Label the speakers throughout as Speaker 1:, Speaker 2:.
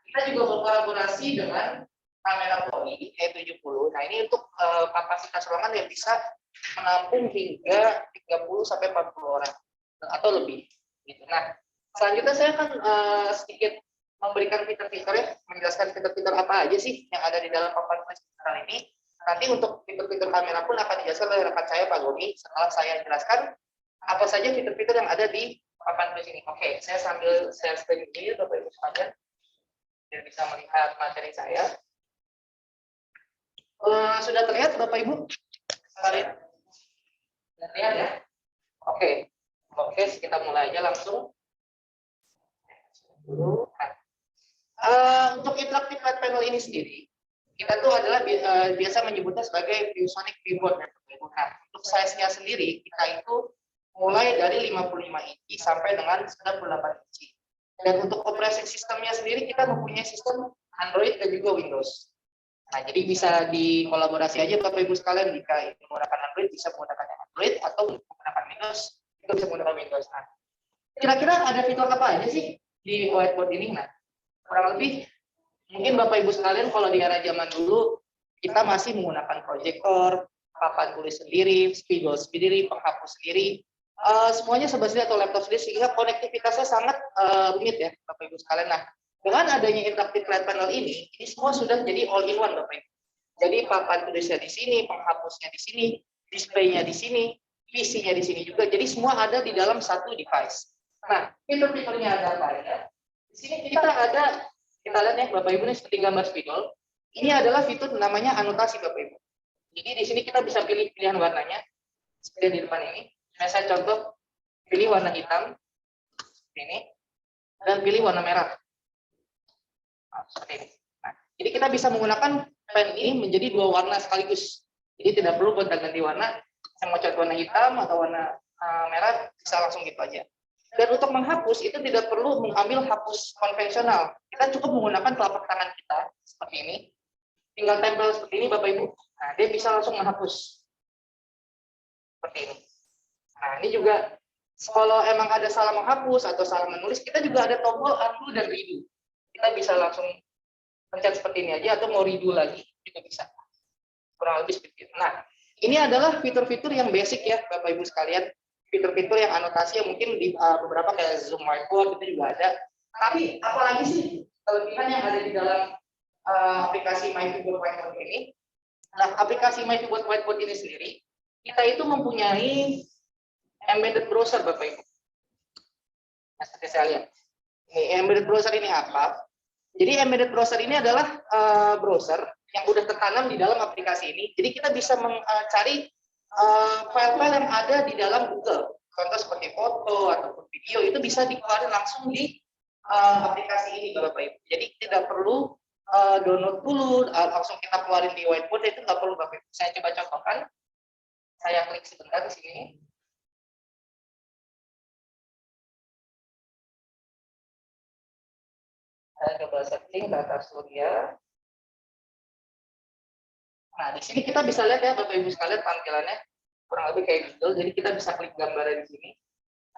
Speaker 1: Kita juga berkolaborasi dengan kamera Poli E70. Nah, ini untuk kapasitas ruangan yang bisa menampung hingga 30 sampai 40 orang atau lebih. Gitu. Nah, selanjutnya saya akan sedikit memberikan fitur-fitur ya, menjelaskan fitur-fitur apa aja sih yang ada di dalam papan festival ini. Nanti untuk fitur-fitur kamera pun akan dijelaskan oleh rekan saya Pak Goni setelah saya jelaskan apa saja fitur-fitur yang ada di papan tulis ini. Oke, saya sambil share screen ini Bapak Ibu sekalian biar bisa melihat materi saya. Sudah terlihat Bapak Ibu sekalian? Sudah terlihat ya? Oke, kita mulai aja langsung. Untuk interactive flat panel ini sendiri, kita tuh adalah biasa menyebutnya sebagai ViewSonic Viewboard. Nah, untuk size-nya sendiri, kita itu mulai dari 55 inci sampai dengan 98 inci. Dan untuk operating sistemnya sendiri, kita mempunyai sistem Android dan juga Windows. Nah, jadi bisa dikolaborasi aja Bapak Ibu sekalian, jika ingin menggunakan Android, bisa menggunakan Android, atau menggunakan Windows, itu bisa menggunakan Windows. Nah, kira-kira ada fitur apa aja sih di whiteboard ini? Nah, kurang lebih mungkin Bapak Ibu sekalian kalau di era zaman dulu kita masih menggunakan proyektor, papan tulis sendiri, spidol sendiri, penghapus sendiri, semuanya serba sendiri atau laptop sendiri sehingga konektivitasnya sangat rumit ya Bapak Ibu sekalian. Nah, dengan adanya interactive flat panel ini semua sudah jadi all in one Bapak Ibu. Jadi papan tulisnya di sini, penghapusnya di sini, displaynya di sini, PC-nya di sini juga. Jadi semua ada di dalam satu device. Nah, fitur-fiturnya ada apa ya? Di sini kita lihat ya Bapak Ibu ini seperti gambar spidol. Ini adalah fitur namanya anotasi Bapak Ibu. Jadi di sini kita bisa pilih pilihan warnanya seperti di depan ini. Nah, saya contoh pilih warna hitam seperti ini dan pilih warna merah. Nah, seperti ini. Nah, jadi kita bisa menggunakan pen ini menjadi dua warna sekaligus. Jadi tidak perlu gonta-ganti warna. Saya mau cat warna hitam atau warna merah bisa langsung gitu aja. Dan untuk menghapus itu tidak perlu mengambil hapus konvensional. Kita cukup menggunakan telapak tangan kita seperti ini. Tinggal tempel seperti ini Bapak Ibu. Nah, dia bisa langsung menghapus. Seperti ini. Nah, ini juga kalau emang ada salah menghapus atau salah menulis, kita juga ada tombol undo dan redo. Kita bisa langsung pencet seperti ini aja atau mau redo lagi juga bisa. Kurang lebih seperti itu. Nah, ini adalah fitur-fitur yang basic ya Bapak Ibu sekalian. Fitur-fitur yang anotasi yang mungkin di beberapa kayak Zoom Whiteboard itu juga ada. Tapi apalagi sih kelebihan yang ada di dalam aplikasi MyViewBoard Whiteboard ini? Nah, aplikasi MyViewBoard Whiteboard ini sendiri, kita itu mempunyai embedded browser Bapak Ibu. Nah, seperti saya lihat. Ini embedded browser ini apa? Jadi embedded browser ini adalah browser yang udah tertanam di dalam aplikasi ini. Jadi kita bisa mencari file-file yang ada di dalam Google, contoh seperti foto ataupun video itu bisa dikeluarkan langsung di aplikasi ini Bapak Ibu. Jadi tidak perlu download dulu, langsung kita keluarin di whiteboard, itu nggak perlu Bapak Ibu. Saya coba contohkan. Saya klik sebentar di sini. Saya coba setting data surya. Nah, di sini kita bisa lihat ya Bapak Ibu sekalian tampilannya kurang lebih kayak Google. Jadi kita bisa klik gambarnya di sini.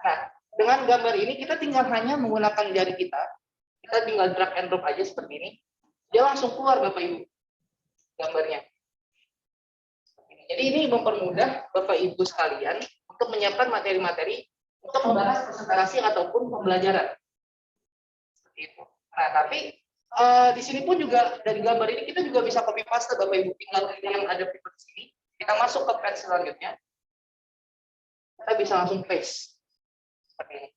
Speaker 1: Nah, dengan gambar ini kita tinggal hanya menggunakan jari kita tinggal drag and drop aja seperti ini. Dia langsung keluar Bapak Ibu gambarnya. Jadi ini mempermudah Bapak Ibu sekalian untuk menyiapkan materi-materi untuk membahas presentasi ataupun pembelajaran. Seperti itu. Nah, tapi di sini pun juga dari gambar ini kita juga bisa copy paste Bapak Ibu, tinggal yang ada fitur di sini, kita masuk ke page selanjutnya, kita bisa langsung paste seperti ini.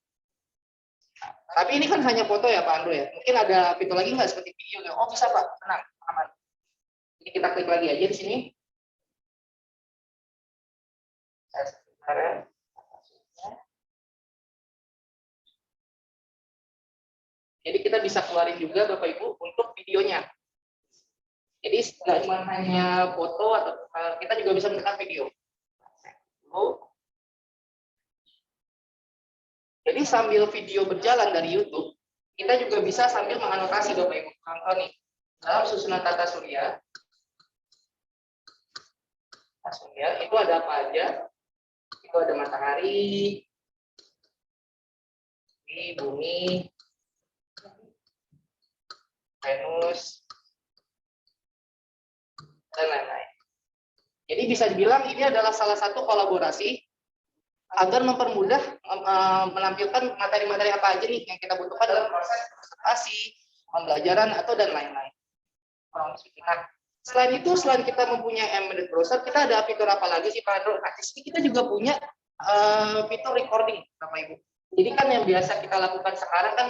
Speaker 1: Nah, tapi ini kan hanya foto ya Pak Andro ya, mungkin ada fitur lagi nggak seperti video? Oh bisa Pak, tenang, aman. Jadi kita klik lagi aja di sini. Jadi kita bisa keluarin juga Bapak Ibu untuk videonya. Jadi nggak cuma hanya foto atau kita juga bisa menggunakan video. Jadi sambil video berjalan dari YouTube, kita juga bisa sambil menganotasi Bapak Ibu. Contoh nih, dalam susunan tata surya itu ada apa aja? Itu ada matahari, bumi, Venus, dan lain-lain. Jadi bisa dibilang ini adalah salah satu kolaborasi agar mempermudah menampilkan materi-materi apa aja nih yang kita butuhkan dalam proses presentasi, pembelajaran, atau dan lain-lain. Nah, selain itu, selain kita mempunyai embedded browser, kita ada fitur apa lagi sih Pak Andro? Nah, di sini kita juga punya fitur recording, Bapak Ibu. Jadi kan yang biasa kita lakukan sekarang kan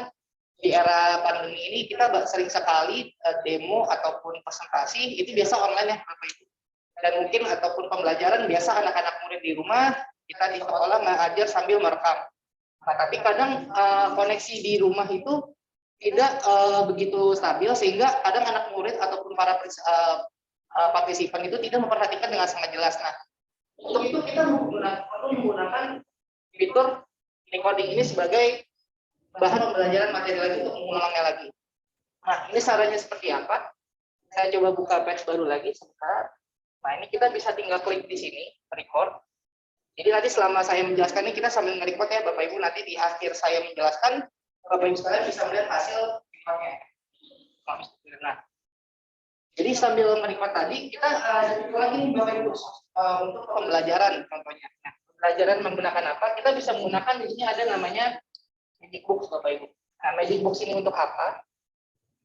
Speaker 1: di era pandemi ini kita sering sekali demo ataupun presentasi itu biasa online ya Bapak Ibu. Dan mungkin ataupun pembelajaran biasa anak-anak murid di rumah, kita di sekolah ngajar sambil merekam. Nah, tapi kadang koneksi di rumah itu tidak begitu stabil sehingga kadang anak murid ataupun para partisipan itu tidak memperhatikan dengan sangat jelas. Nah, untuk itu kita menggunakan fitur recording ini sebagai bahan pembelajaran materi lagi untuk mengulangnya lagi. Nah, ini caranya seperti apa? Saya coba buka batch baru lagi sebentar. Nah, ini kita bisa tinggal klik di sini, record. Jadi nanti selama saya menjelaskan ini kita sambil nge-record ya Bapak Ibu, nanti di akhir saya menjelaskan Bapak Ibu sekalian bisa melihat hasil recordnya. Nah, jadi sambil nge-record tadi kita lagi Bapak Ibu untuk pembelajaran contohnya. Nah, pembelajaran menggunakan apa? Kita bisa menggunakan di sini ada namanya Magic Box Bapak Ibu. Nah, Magic Box ini untuk apa?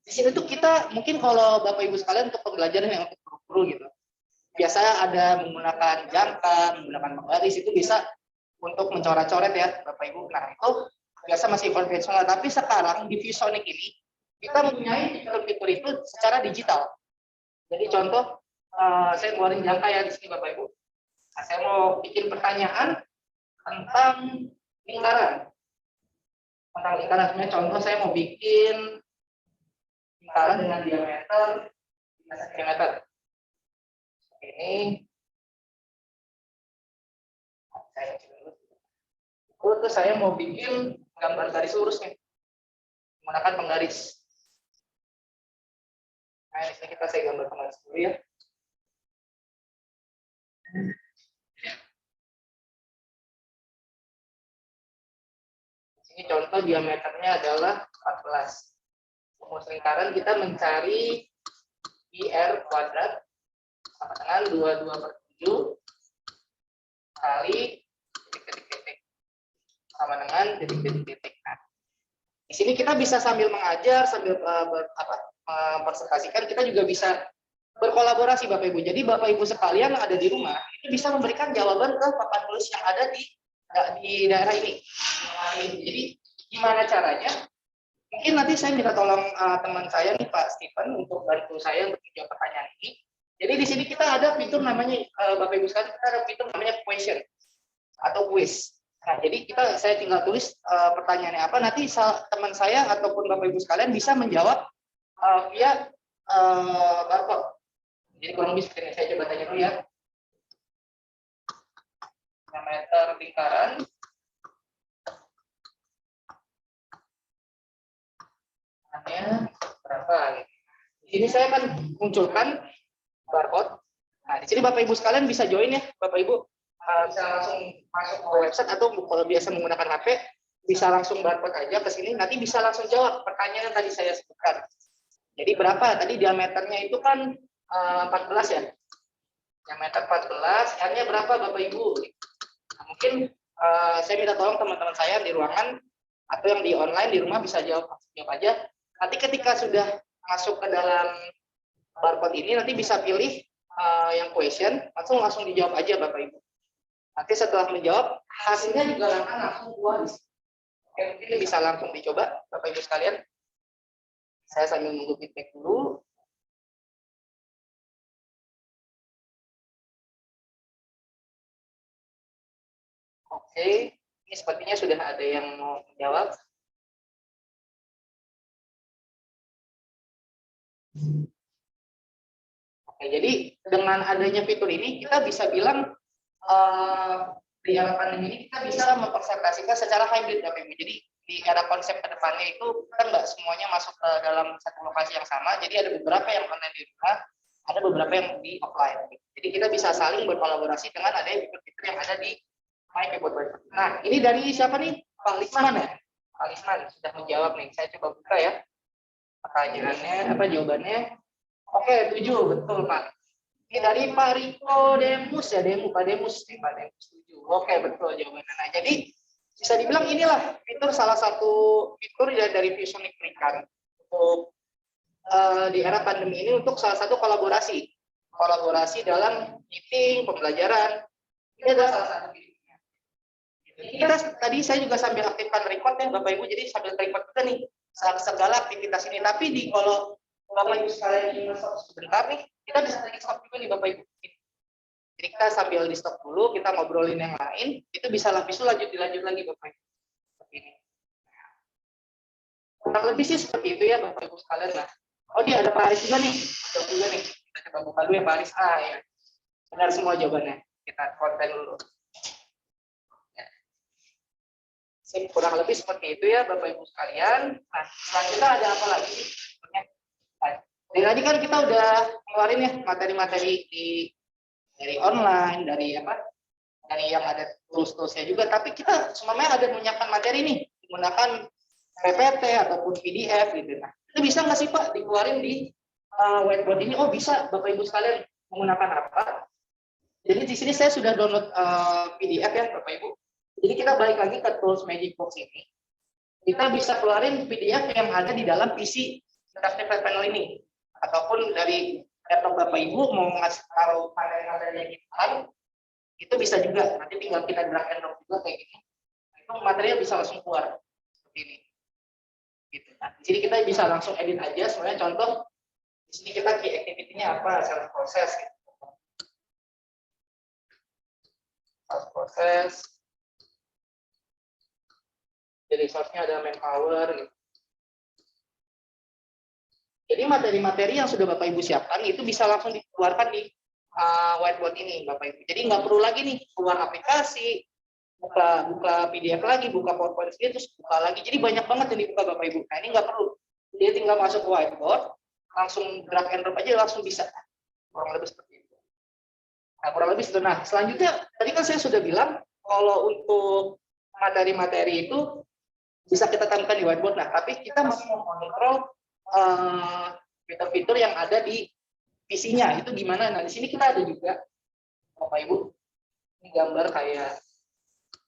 Speaker 1: Di sini tuh kita mungkin kalau Bapak Ibu sekalian untuk pembelajaran yang untuk guru-guru gitu. Biasanya ada menggunakan jangka, menggunakan penggaris itu bisa untuk mencoret-coret ya Bapak Ibu. Nah, itu biasa masih konvensional, tapi sekarang di ViewSonic ini kita mempunyai fitur-fitur itu secara digital. Jadi contoh saya ngeluarin jangka ya di sini Bapak Ibu. Nah, saya mau bikin pertanyaan tentang lingkaran. Tentang lingkaran, sebenarnya contoh saya mau bikin lingkaran dengan diameter 15 cm. Ini terus saya mau bikin gambar garis lurus nih menggunakan penggaris. Nah, ini saya gambar penggaris dulu ya. Ini contoh diameternya adalah 14. Rumus lingkaran kita mencari IR kuadrat sama dengan 22/7 kali titik-titik sama dengan titik-titik. Nah, di sini kita bisa sambil mengajar, sambil mempresentasikan, kita juga bisa berkolaborasi Bapak Ibu. Jadi Bapak Ibu sekalian yang ada di rumah itu bisa memberikan jawaban ke papan tulis yang ada di daerah ini. Jadi gimana caranya? Mungkin nanti saya minta tolong teman saya nih Pak Stephen untuk bantu saya untuk menjawab pertanyaan ini. Jadi di sini kita ada fitur namanya Bapak Ibu sekalian, kita ada fitur namanya question atau quiz. Nah, jadi saya tinggal tulis pertanyaannya apa, nanti teman saya ataupun Bapak Ibu sekalian bisa menjawab via barcode. Jadi kurang lebih seperti ini, saya coba tanya dulu ya. Diameter lingkaran berapa? Di sini saya akan munculkan barcode. Nah, di sini Bapak Ibu sekalian bisa join ya, Bapak Ibu bisa langsung masuk ke website atau kalau biasa menggunakan HP bisa langsung barcode aja ke sini, nanti bisa langsung jawab pertanyaan yang tadi saya sebutkan. Jadi berapa? Tadi diameternya itu kan 14 ya. Diameter 14, R-nya berapa Bapak Ibu? Nah, mungkin saya minta tolong teman-teman saya di ruangan atau yang di online di rumah bisa jawab aja. Nanti ketika sudah masuk ke dalam barcode ini nanti bisa pilih yang question, langsung dijawab aja Bapak Ibu. Nanti setelah menjawab hasilnya juga akan langsung keluar. Oke, ini bisa langsung dicoba Bapak Ibu sekalian. Saya sambil menunggu feedback dulu. Oke, ini sepertinya sudah ada yang mau menjawab. Oke, jadi dengan adanya fitur ini kita bisa bilang di era pandemi ini kita bisa mempresentasikan secara hybrid Bapak Ibu. Jadi di era konsep kedepannya itu kan nggak semuanya masuk ke dalam satu lokasi yang sama. Jadi ada beberapa yang online di rumah, ada beberapa yang di offline. Jadi kita bisa saling berkolaborasi dengan adanya fitur-fitur yang ada di My Keyboard. Nah, ini dari siapa nih? Pak Lisman ya? Pak Lisman sudah menjawab nih. Saya coba buka ya. Pertanyaannya apa jawabannya? Oke, 7 betul Pak. Ini dari Pak Riko Demus ya, Pak Demus 7. Oke, betul jawabannya. Nah, jadi bisa dibilang inilah fitur salah satu fitur ya dari ViewSonic berikan untuk di era pandemi ini untuk salah satu kolaborasi dalam meeting, pembelajaran. Ini adalah salah satu fiturnya. Kita tadi saya juga sambil aktifkan record ya Bapak Ibu, jadi sambil record juga nih segala aktivitas ini. Tapi kalau Bapak Ibu sekalian ingin stop sebentar nih, kita bisa stop juga nih Bapak Ibu. Jadi kita sambil di stop dulu, kita ngobrolin yang lain, itu bisa dilanjut lagi Bapak Ibu. Seperti ini. Kurang lebih sih seperti itu ya Bapak Ibu sekalian. Nah, oh dia ada Pak Aris juga nih. Kita coba buka dulu ya Pak Aris. Ya. Benar semua jawabannya. Kita konten dulu. Ya. Kurang lebih seperti itu ya Bapak Ibu sekalian. Nah, selanjutnya ada apa lagi? Dari tadi kan kita udah ngeluarin ya materi-materi dari online, dari yang ada tools-toolsnya juga. Tapi kita semuanya ada menyiapkan materi nih menggunakan PPT ataupun PDF gitu. Nah, itu bisa nggak sih Pak dikeluarin di whiteboard ini? Oh bisa, Bapak Ibu sekalian menggunakan apa? Jadi di sini saya sudah download PDF ya Bapak Ibu. Jadi kita balik lagi ke tools Magic Box ini. Kita bisa keluarin PDF yang ada di dalam PC Interactive Panel ini, ataupun dari laptop Bapak Ibu mau taruh materi-materi yang kita itu bisa juga. Nanti tinggal kita drag and drop juga kayak gini. Itu materinya bisa langsung keluar seperti ini. Gitu. Nah, di sini kita bisa langsung edit aja. Sebenarnya contoh di sini kita key activity-nya apa, self process. Gitu. Self process. Jadi source-nya ada manpower. Gitu. Jadi materi-materi yang sudah Bapak Ibu siapkan itu bisa langsung dikeluarkan di whiteboard ini Bapak Ibu. Jadi nggak perlu lagi nih keluar aplikasi, buka PDF lagi, buka PowerPoint sendiri, terus buka lagi. Jadi banyak banget yang dibuka Bapak Ibu. Nah ini nggak perlu. Dia tinggal masuk ke whiteboard, langsung drag and drop aja langsung bisa. Kurang lebih seperti itu. Nah kurang lebih seperti itu. Nah selanjutnya tadi kan saya sudah bilang kalau untuk materi-materi itu bisa kita tampilkan di whiteboard. Nah tapi kita masih mau mengontrol fitur-fitur yang ada di PC-nya itu gimana? Nah di sini kita ada juga Bapak Ibu ini gambar kayak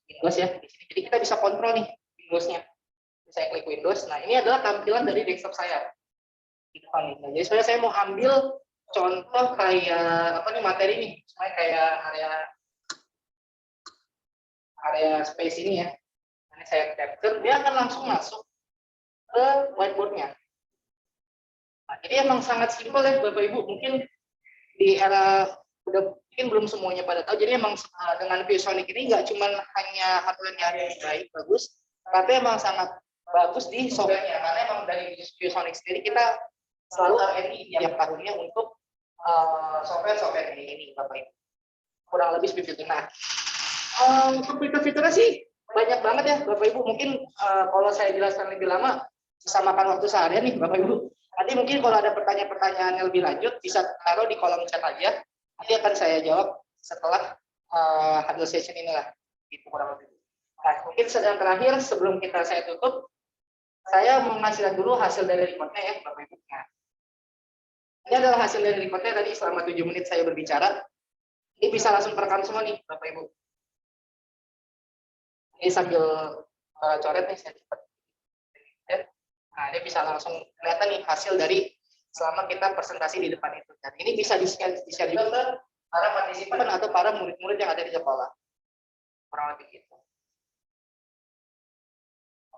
Speaker 1: Windows ya di sini. Jadi kita bisa kontrol nih Windows-nya. Saya klik Windows. Nah ini adalah tampilan dari desktop saya di depan ini. Nah, jadi sebenarnya saya mau ambil contoh kayak apa nih materi nih, misalnya kayak area space ini ya. Ini saya capture, dia akan langsung masuk ke whiteboard-nya. Nah, jadi emang sangat simpel ya Bapak Ibu. Mungkin di era mungkin belum semuanya pada tahu. Jadi emang dengan ViewSonic ini nggak cuma hanya hardware-nya yang baik bagus, tapi emang sangat bagus di software-nya. Karena emang dari ViewSonic sendiri kita selalu R&D tiap tahunnya untuk software ini Bapak Ibu. Kurang lebih seperti itu. Nah, untuk fitur-fiturnya sih banyak banget ya Bapak Ibu. Mungkin kalau saya jelaskan lebih lama bisa makan waktu seharian nih Bapak Ibu. Nanti mungkin kalau ada pertanyaan-pertanyaan yang lebih lanjut bisa taruh di kolom chat aja. Nanti akan saya jawab setelah hasil session inilah. Gitu kurang lebih. Nah, mungkin yang terakhir sebelum saya tutup, saya mau ngasih dulu hasil dari reportnya ya Bapak Ibu. Nah, ini adalah hasil dari reportnya tadi selama 7 menit saya berbicara. Ini bisa langsung terekam semua nih Bapak Ibu. Ini sambil coret nih saya cepat. Nah, dia bisa langsung kelihatan nih hasil dari selama kita presentasi di depan itu. Dan ini bisa di-share juga ke para partisipan atau para murid-murid yang ada di sekolah. Kurang lebih gitu.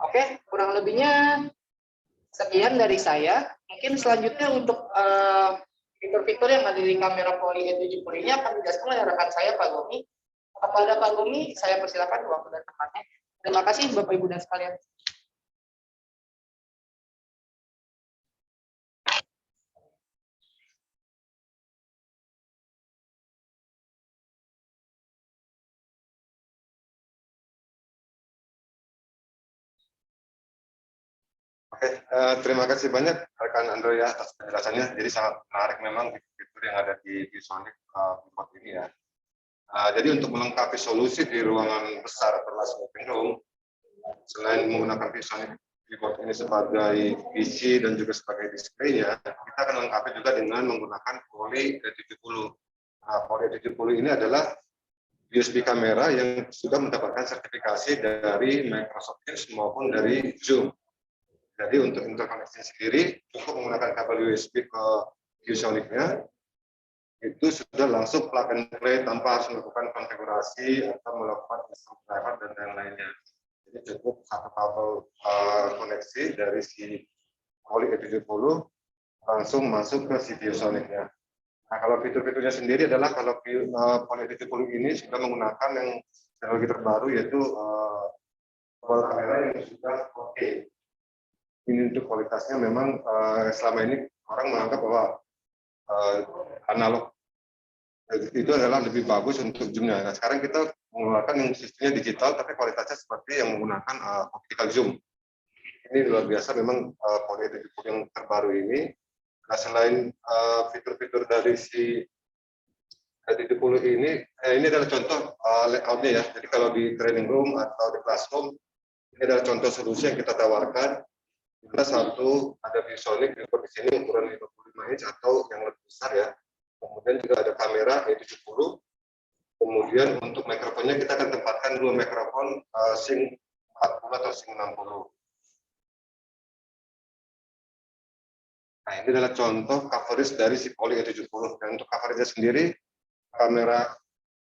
Speaker 1: Oke, kurang lebihnya sekian dari saya. Mungkin selanjutnya untuk fitur-fitur yang ada di kamera Poly E70 ini akan dijelaskan oleh rekan saya Pak Gomi. Kepada Pak Gomi, saya persilakan waktu dan tempatnya. Terima kasih Bapak Ibu dan sekalian.
Speaker 2: Oke, terima kasih banyak rekan Andrea atas penjelasannya. Jadi sangat menarik memang fitur yang ada di ViewSonic Report ini ya. Jadi untuk melengkapi solusi di ruangan besar kelas meeting room, selain menggunakan ViewSonic keyboard ini sebagai PC dan juga sebagai display-nya, kita akan lengkapi juga dengan menggunakan Poly E70. Nah, Poly E70 ini adalah USB kamera yang sudah mendapatkan sertifikasi dari Microsoft Teams maupun dari Zoom. Jadi untuk interkoneksi sendiri cukup menggunakan kabel USB ke ViewSonic-nya, itu sudah langsung plug and play tanpa harus melakukan konfigurasi atau melakukan install driver dan lain-lainnya. Jadi cukup satu kabel koneksi dari si Poly E70 langsung masuk ke si ViewSonic-nya. Nah, kalau fitur-fiturnya sendiri adalah kalau Poly E70 ini sudah menggunakan yang teknologi terbaru yaitu kamera yang sudah 4K. Ini untuk kualitasnya memang selama ini orang menganggap bahwa analog itu adalah lebih bagus untuk zoom-nya. Nah, sekarang kita menggunakan yang sistemnya digital tapi kualitasnya seperti yang menggunakan optical zoom. Ini luar biasa memang Poly E70 yang terbaru ini. Nah, selain fitur-fitur dari si E70 ini adalah contoh layout-nya ya. Jadi kalau di training room atau di classroom, ini adalah contoh solusi yang kita tawarkan. Kita satu ada ViewSonic di sini ukuran 55 inch atau yang lebih besar ya. Kemudian juga ada kamera E70. Kemudian untuk mikrofonnya kita akan tempatkan dua mikrofon Sing 40 atau Sing 60. Nah, ini adalah contoh coverage dari si Poly E70. Dan untuk coverage-nya sendiri, kamera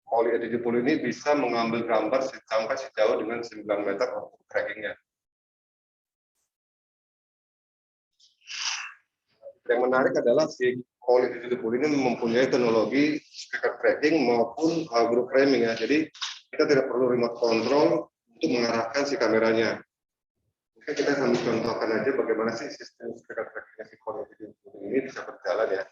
Speaker 2: Poly E70 ini bisa mengambil gambar sampai sejauh dengan 9 meter untuk tracking-nya. Yang menarik adalah si Poly E70 ini mempunyai teknologi speaker tracking maupun group framing ya. Jadi kita tidak perlu remote control untuk mengarahkan si kameranya. Oke, kita akan contohkan aja bagaimana sih sistem speaker trackingnya si Poly E70 ini bisa berjalan ya.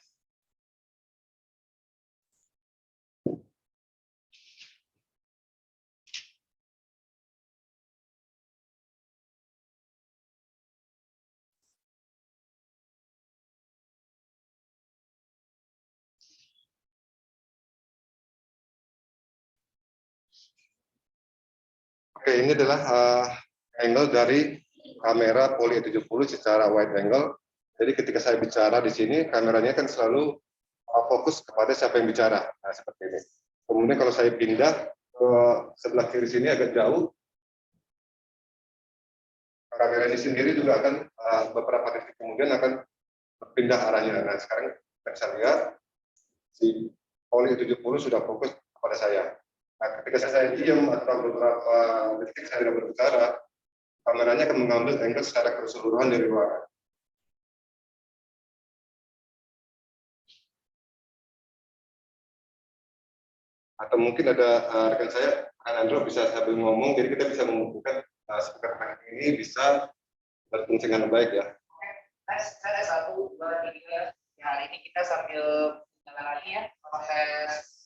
Speaker 2: Oke, ini adalah angle dari kamera Poly E70 secara wide angle. Jadi ketika saya bicara di sini, kameranya kan selalu fokus kepada siapa yang bicara. Nah, seperti ini. Kemudian kalau saya pindah ke sebelah kiri sini agak jauh, kamera ini sendiri juga akan beberapa detik kemudian akan berpindah arahnya. Nah, sekarang kita bisa lihat si Poly E70 sudah fokus kepada saya. Nah, ketika saya diam atau beberapa detik saya tidak berbicara, kameranya akan mengambil angle secara keseluruhan dari ruangan. Atau mungkin ada rekan saya, Andro bisa sambil ngomong, jadi kita bisa membuktikan speaker tracking ini bisa berfungsi dengan baik ya.
Speaker 1: Saya ada 1, 2, 3. Ya, hari ini kita sambil jalan lagi ya proses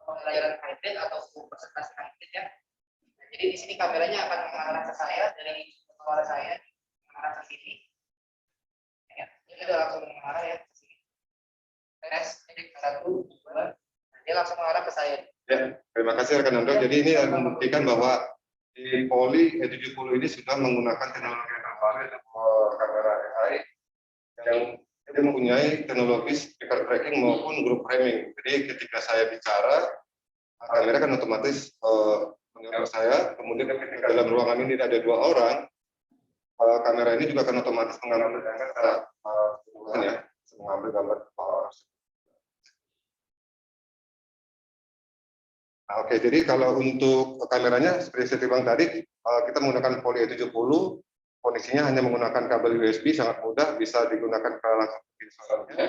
Speaker 1: pembelajaran hybrid atau presentasi hybrid ya. Nah, jadi di sini kameranya akan mengarah ke saya dari suara saya mengarah ke sini. Ya, ini udah langsung mengarah ya ke sini. Tes, jadi 1, 2. Nah, dia langsung mengarah ke saya.
Speaker 2: Ya, terima kasih rekan Andro. Jadi ini membuktikan bahwa di Poly E70 ini sudah menggunakan teknologi yang terbaru yaitu kamera AI yang dia mempunyai teknologi speaker tracking maupun group framing. Jadi ketika saya bicara, kamera kan otomatis mendengar saya. Kemudian ketika dalam ruangan ini ada 2 orang, kamera ini juga akan otomatis mengambil gambar secara keseluruhan ya, mengambil gambar. Nah, oke, jadi kalau untuk kameranya seperti saya bilang tadi, kita menggunakan Poly E70, kondisinya hanya menggunakan kabel USB, sangat mudah, bisa digunakan ke langsung ke ViewSonic-nya.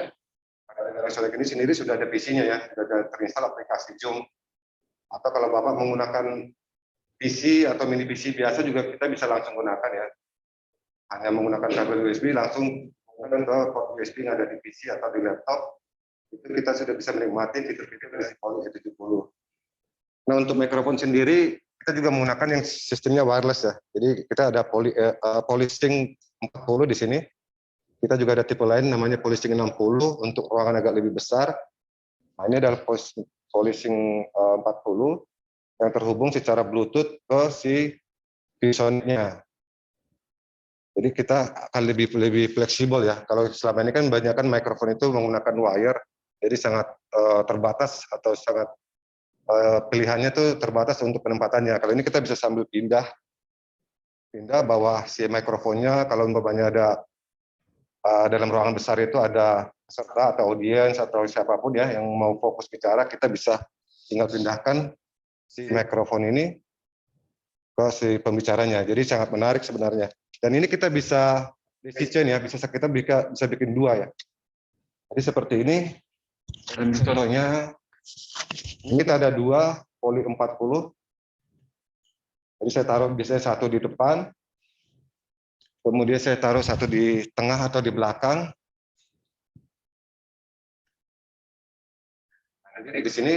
Speaker 2: ViewSonic ini sendiri sudah ada PC-nya ya, sudah ada terinstall aplikasi Zoom. Atau kalau Bapak menggunakan PC atau mini PC biasa juga kita bisa langsung gunakan ya. Hanya menggunakan kabel USB langsung menggunakan ke port USB yang ada di PC atau di laptop, itu kita sudah bisa menikmati fitur-fitur dari Poly E70. Nah, untuk mikrofon sendiri kita juga menggunakan yang sistemnya wireless ya. Jadi kita ada Polysync 40 di sini. Kita juga ada tipe lain namanya Polysync 60 untuk ruangan agak lebih besar. Nah, ini adalah Polysync 40 yang terhubung secara Bluetooth ke si ViewSonic-nya. Jadi kita akan lebih fleksibel ya. Kalau selama ini kan banyak kan mikrofon itu menggunakan wire, jadi sangat terbatas atau sangat pilihannya tuh terbatas untuk penempatannya. Kalau ini kita bisa sambil pindah bawah si mikrofonnya. Kalau umpamanya ada dalam ruangan besar itu ada peserta atau audiens atau siapapun ya yang mau fokus bicara, kita bisa tinggal pindahkan si mikrofon ini ke si pembicaranya. Jadi sangat menarik sebenarnya. Dan ini kita bisa decision ya, kita bisa bikin dua ya. Jadi seperti ini. Dan contohnya ini kita ada dua poli 40. Jadi saya taruh biasanya satu di depan, kemudian saya taruh satu di tengah atau di belakang. Jadi di sini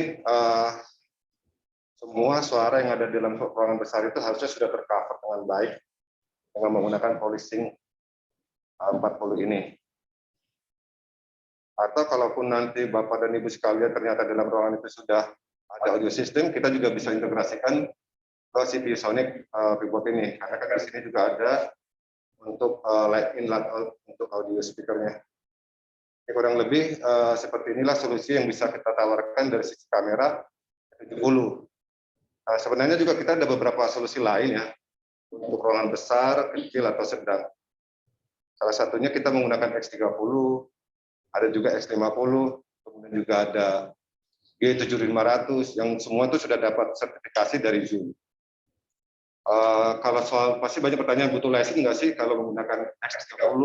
Speaker 2: semua suara yang ada di dalam ruangan besar itu harusnya sudah tercover dengan baik dengan menggunakan polishing 40 ini. Atau kalaupun nanti Bapak dan Ibu sekalian ternyata dalam ruangan itu sudah ada audio system, kita juga bisa integrasikan ke si ViewSonic keyboard ini. Karena kan di sini juga ada untuk light in, light out untuk audio speakernya. Ini kurang lebih seperti inilah solusi yang bisa kita tawarkan dari sisi kamera 70. Sebenarnya juga kita ada beberapa solusi lain ya untuk ruangan besar, kecil atau sedang. Salah satunya kita menggunakan X30, ada juga X50, kemudian juga ada G7500 yang semua itu sudah dapat sertifikasi dari Zoom. Kalau soal pasti banyak pertanyaan, butuh license nggak sih kalau menggunakan X30,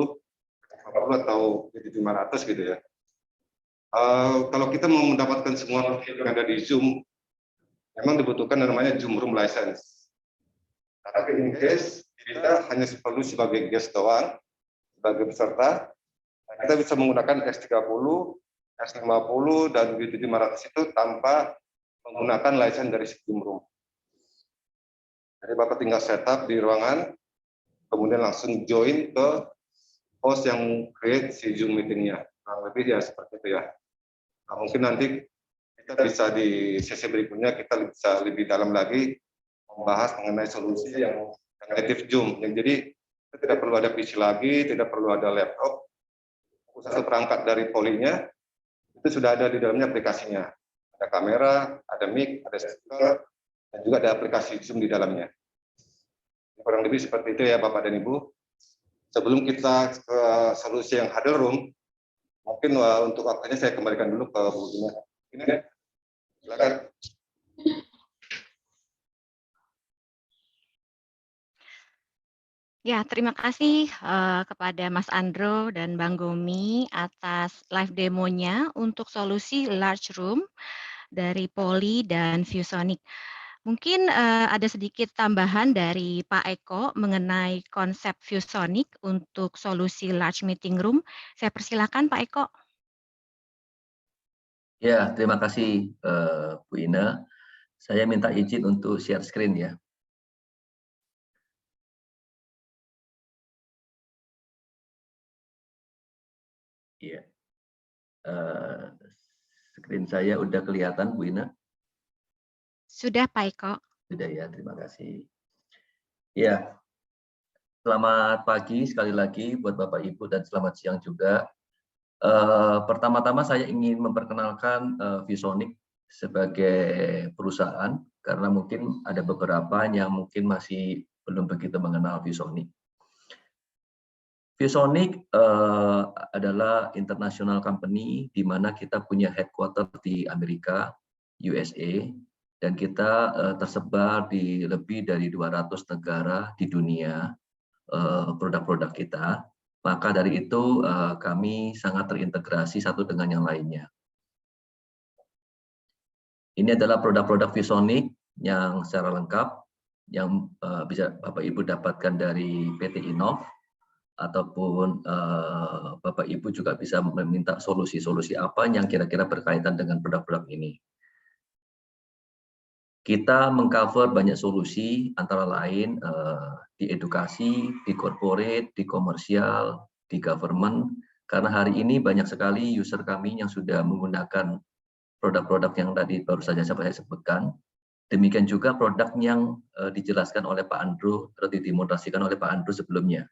Speaker 2: X50 atau G7500 gitu ya. Kalau kita mau mendapatkan semua yang ada di Zoom, memang dibutuhkan namanya Zoom Room License. Tapi in case kita hanya perlu sebagai guest doang, sebagai peserta, kita bisa menggunakan X30, X50, dan G7500 itu tanpa menggunakan license dari Zoom Room. Jadi Bapak tinggal setup di ruangan, kemudian langsung join ke host yang create si Zoom meetingnya. Nah, lebih ya seperti itu ya. Nah, mungkin nanti kita bisa di sesi berikutnya kita bisa lebih dalam lagi membahas mengenai solusi yang native Zoom. Yang jadi kita tidak perlu ada PC lagi, tidak perlu ada laptop. Satu perangkat dari polinya itu sudah ada di dalamnya aplikasinya. Ada kamera, ada mic, ada speaker, dan juga ada aplikasi Zoom di dalamnya. Kurang lebih seperti itu ya Bapak dan Ibu. Sebelum kita ke solusi yang huddle room, mungkin untuk waktunya saya kembalikan dulu ke Bu Ina. Ini kan? Silakan.
Speaker 3: Ya, terima kasih kepada Mas Andro dan Bang Gomi atas live demonya untuk solusi large room dari Poly dan ViewSonic. Mungkin ada sedikit tambahan dari Pak Eko mengenai konsep ViewSonic untuk solusi large meeting room. Saya persilakan Pak Eko.
Speaker 4: Ya, terima kasih Bu Ina. Saya minta izin untuk share screen ya. Iya. Screen saya udah kelihatan, Bu Ina?
Speaker 3: Sudah, Pak Eko.
Speaker 4: Sudah ya, terima kasih. Ya, selamat pagi sekali lagi buat Bapak Ibu dan selamat siang juga. Pertama-tama saya ingin memperkenalkan ViewSonic sebagai perusahaan karena mungkin ada beberapa yang mungkin masih belum begitu mengenal ViewSonic. ViewSonic adalah international company di mana kita punya headquarter di Amerika, USA, dan kita tersebar di lebih dari 200 negara di dunia produk-produk kita. Maka dari itu kami sangat terintegrasi satu dengan yang lainnya. Ini adalah produk-produk ViewSonic yang secara lengkap yang bisa Bapak Ibu dapatkan dari PT Innov, ataupun Bapak Ibu juga bisa meminta solusi-solusi apa yang kira-kira berkaitan dengan produk-produk ini. Kita mengcover banyak solusi antara lain di edukasi, di corporate, di komersial, di government, karena hari ini banyak sekali user kami yang sudah menggunakan produk-produk yang tadi baru saja saya sebutkan. Demikian juga produk yang dijelaskan oleh Pak Andro atau didemonstrasikan oleh Pak Andro sebelumnya.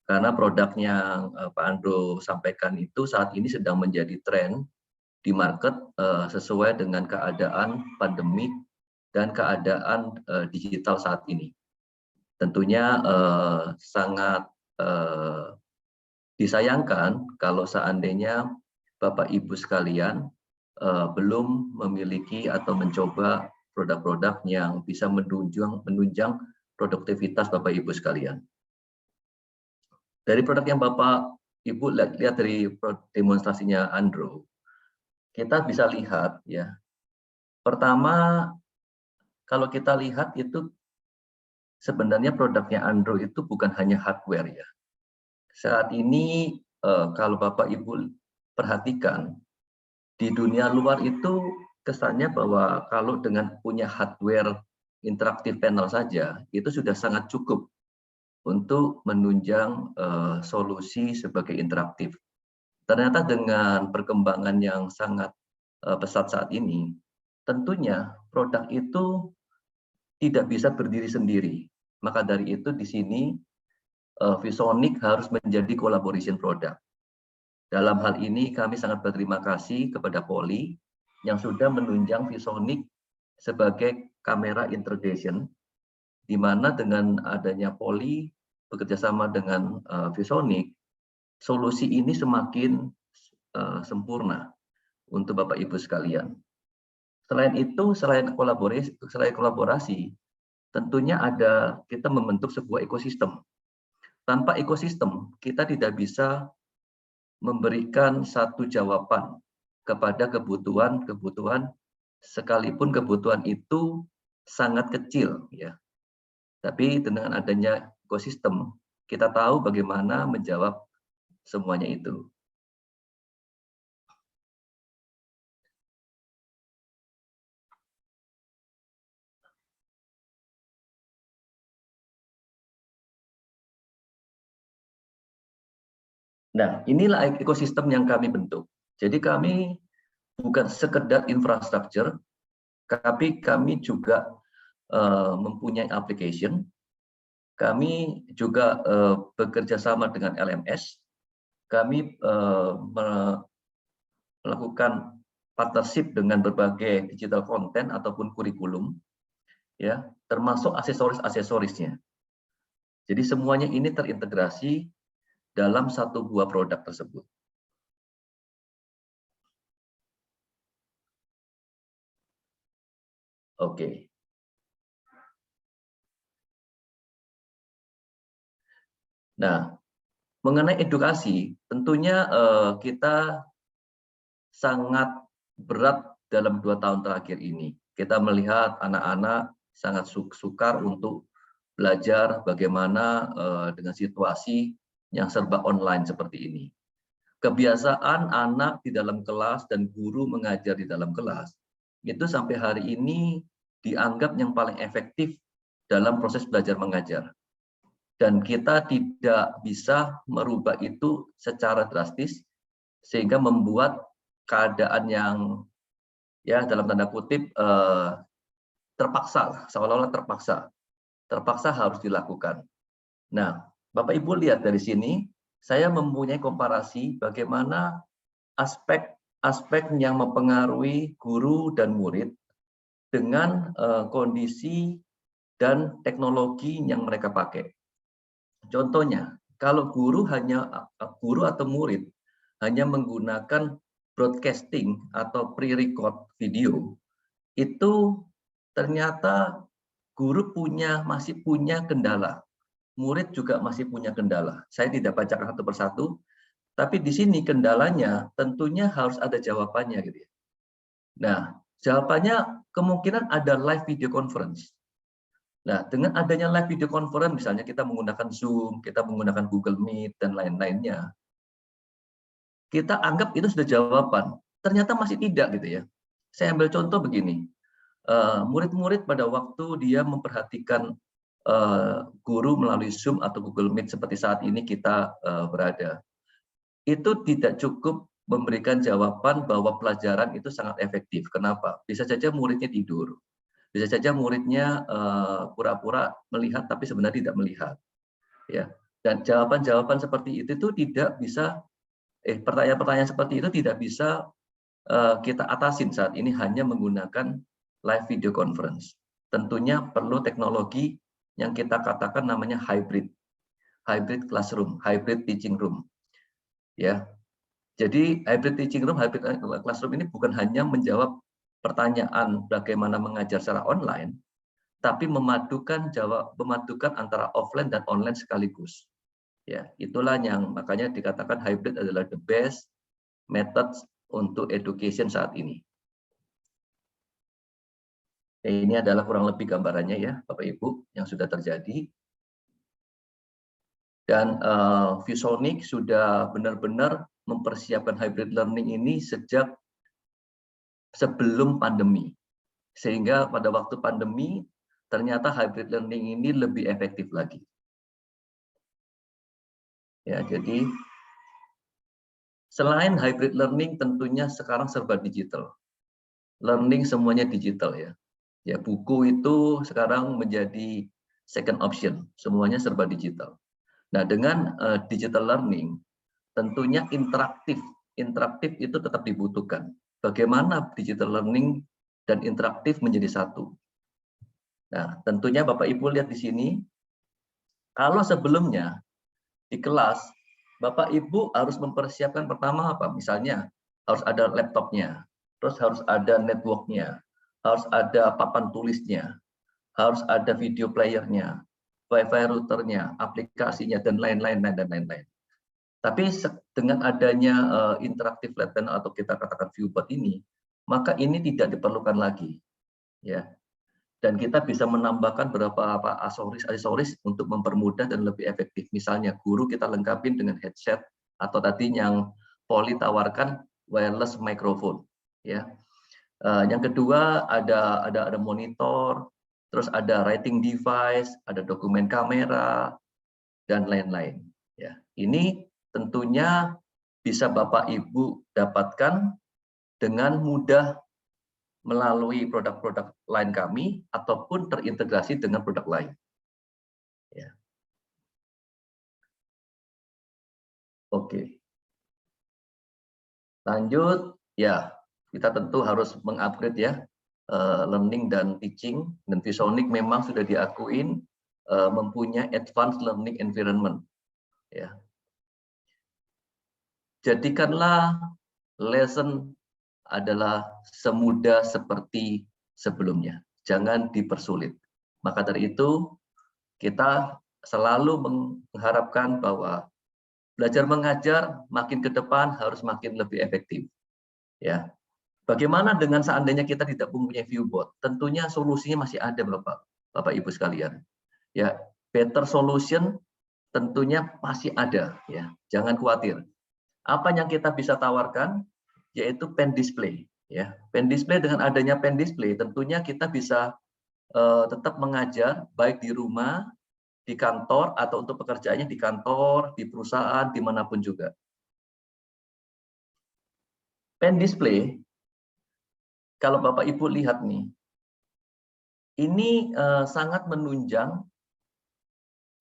Speaker 4: Karena produk yang Pak Andro sampaikan itu saat ini sedang menjadi tren di market sesuai dengan keadaan pandemik dan keadaan digital saat ini. Tentunya sangat disayangkan kalau seandainya Bapak Ibu sekalian belum memiliki atau mencoba produk-produk yang bisa menunjang produktivitas Bapak Ibu sekalian. Dari produk yang Bapak Ibu lihat dari demonstrasinya Andro, kita bisa lihat ya. Pertama, kalau kita lihat itu sebenarnya produknya Andro itu bukan hanya hardware ya. Saat ini kalau Bapak Ibu perhatikan di dunia luar itu kesannya bahwa kalau dengan punya hardware interaktif panel saja itu sudah sangat cukup untuk menunjang solusi sebagai interaktif. Ternyata dengan perkembangan yang sangat pesat saat ini, tentunya produk itu tidak bisa berdiri sendiri. Maka dari itu di sini ViewSonic harus menjadi collaboration product. Dalam hal ini kami sangat berterima kasih kepada Poly yang sudah menunjang ViewSonic sebagai kamera integration, di mana dengan adanya Poly bekerjasama dengan ViewSonic, solusi ini semakin sempurna untuk Bapak Ibu sekalian. Selain itu, selain kolaborasi, tentunya kita membentuk sebuah ekosistem. Tanpa ekosistem, kita tidak bisa memberikan satu jawaban kepada kebutuhan sekalipun kebutuhan itu sangat kecil ya. Tapi dengan adanya ekosistem, kita tahu bagaimana menjawab semuanya itu. Nah, inilah ekosistem yang kami bentuk. Jadi kami bukan sekedar infrastruktur, tapi kami juga mempunyai application. Kami juga bekerja sama dengan LMS. Kami melakukan partnership dengan berbagai digital content ataupun kurikulum, ya, termasuk aksesoris-aksesorisnya. Jadi semuanya ini terintegrasi dalam satu buah produk tersebut. Oke. Nah, mengenai edukasi, tentunya kita sangat berat dalam 2 tahun terakhir ini. Kita melihat anak-anak sangat sukar untuk belajar bagaimana dengan situasi yang serba online seperti ini. Kebiasaan anak di dalam kelas dan guru mengajar di dalam kelas, itu sampai hari ini dianggap yang paling efektif dalam proses belajar mengajar. Dan kita tidak bisa merubah itu secara drastis, sehingga membuat keadaan yang ya dalam tanda kutip terpaksa, seolah-olah terpaksa harus dilakukan. Nah, Bapak Ibu lihat dari sini, saya mempunyai komparasi bagaimana aspek yang mempengaruhi guru dan murid dengan kondisi dan teknologi yang mereka pakai. Contohnya, kalau guru atau murid hanya menggunakan broadcasting atau pre-record video, itu ternyata guru masih punya kendala. Murid juga masih punya kendala. Saya tidak bacakan satu persatu, tapi di sini kendalanya tentunya harus ada jawabannya gitu ya. Nah, jawabannya kemungkinan ada live video conference. Nah, dengan adanya live video conference, misalnya kita menggunakan Zoom, kita menggunakan Google Meet dan lain-lainnya, kita anggap itu sudah jawaban. Ternyata masih tidak gitu ya. Saya ambil contoh begini. Murid-murid pada waktu dia memperhatikan guru melalui Zoom atau Google Meet seperti saat ini kita berada, itu tidak cukup memberikan jawaban bahwa pelajaran itu sangat efektif. Kenapa? Bisa saja muridnya tidur, bisa saja muridnya pura-pura melihat tapi sebenarnya tidak melihat. Ya, Dan jawaban-jawaban seperti itu tidak bisa, pertanyaan-pertanyaan seperti itu tidak bisa kita atasin saat ini hanya menggunakan live video conference. Tentunya perlu teknologi yang kita katakan namanya hybrid classroom, hybrid teaching room. Ya, jadi hybrid teaching room, hybrid classroom ini bukan hanya menjawab pertanyaan bagaimana mengajar secara online, tapi memadukan antara offline dan online sekaligus. Ya, itulah yang makanya dikatakan hybrid adalah the best method untuk education saat ini. Ini adalah kurang lebih gambarannya ya, Bapak Ibu, yang sudah terjadi. Dan ViewSonic sudah benar-benar mempersiapkan hybrid learning ini sejak sebelum pandemi. Sehingga pada waktu pandemi, ternyata hybrid learning ini lebih efektif lagi. Ya, jadi selain hybrid learning tentunya sekarang serba digital. Learning semuanya digital ya. Ya, buku itu sekarang menjadi second option, semuanya serba digital. Nah, dengan digital learning tentunya interaktif itu tetap dibutuhkan. Bagaimana digital learning dan interaktif menjadi satu. Nah, tentunya Bapak Ibu lihat di sini, kalau sebelumnya di kelas, Bapak Ibu harus mempersiapkan pertama apa? Misalnya harus ada laptopnya, terus harus ada networknya, harus ada papan tulisnya, harus ada video playernya, wifi routernya, aplikasinya, dan lain-lain. Tapi dengan adanya interaktif lesson atau kita katakan viewbot ini, maka ini tidak diperlukan lagi, ya. Dan kita bisa menambahkan beberapa aksesoris untuk mempermudah dan lebih efektif. Misalnya guru kita lengkapin dengan headset atau tadi yang Poli tawarkan wireless microphone. Ya. Yang kedua ada monitor, terus ada writing device, ada dokumen kamera dan lain-lain. Ya. Ini tentunya bisa Bapak Ibu dapatkan dengan mudah melalui produk-produk lain kami ataupun terintegrasi dengan produk lain. Ya. Oke. Lanjut, ya kita tentu harus mengupgrade ya learning dan teaching, dan ViewSonic memang sudah diakuin mempunyai advanced learning environment. Ya. Jadikanlah lesson adalah semudah seperti sebelumnya. Jangan dipersulit. Maka dari itu, kita selalu mengharapkan bahwa belajar mengajar makin ke depan harus makin lebih efektif. Ya. Bagaimana dengan seandainya kita tidak mempunyai viewbot? Tentunya solusinya masih ada, Bapak Ibu sekalian. Ya, better solution tentunya masih ada, ya. Jangan khawatir. Apa yang kita bisa tawarkan? Yaitu pen display, ya. Pen display, dengan adanya pen display tentunya kita bisa tetap mengajar baik di rumah, di kantor, atau untuk pekerjaannya di kantor, di perusahaan, dimanapun juga. Pen display, kalau Bapak Ibu lihat nih, ini sangat menunjang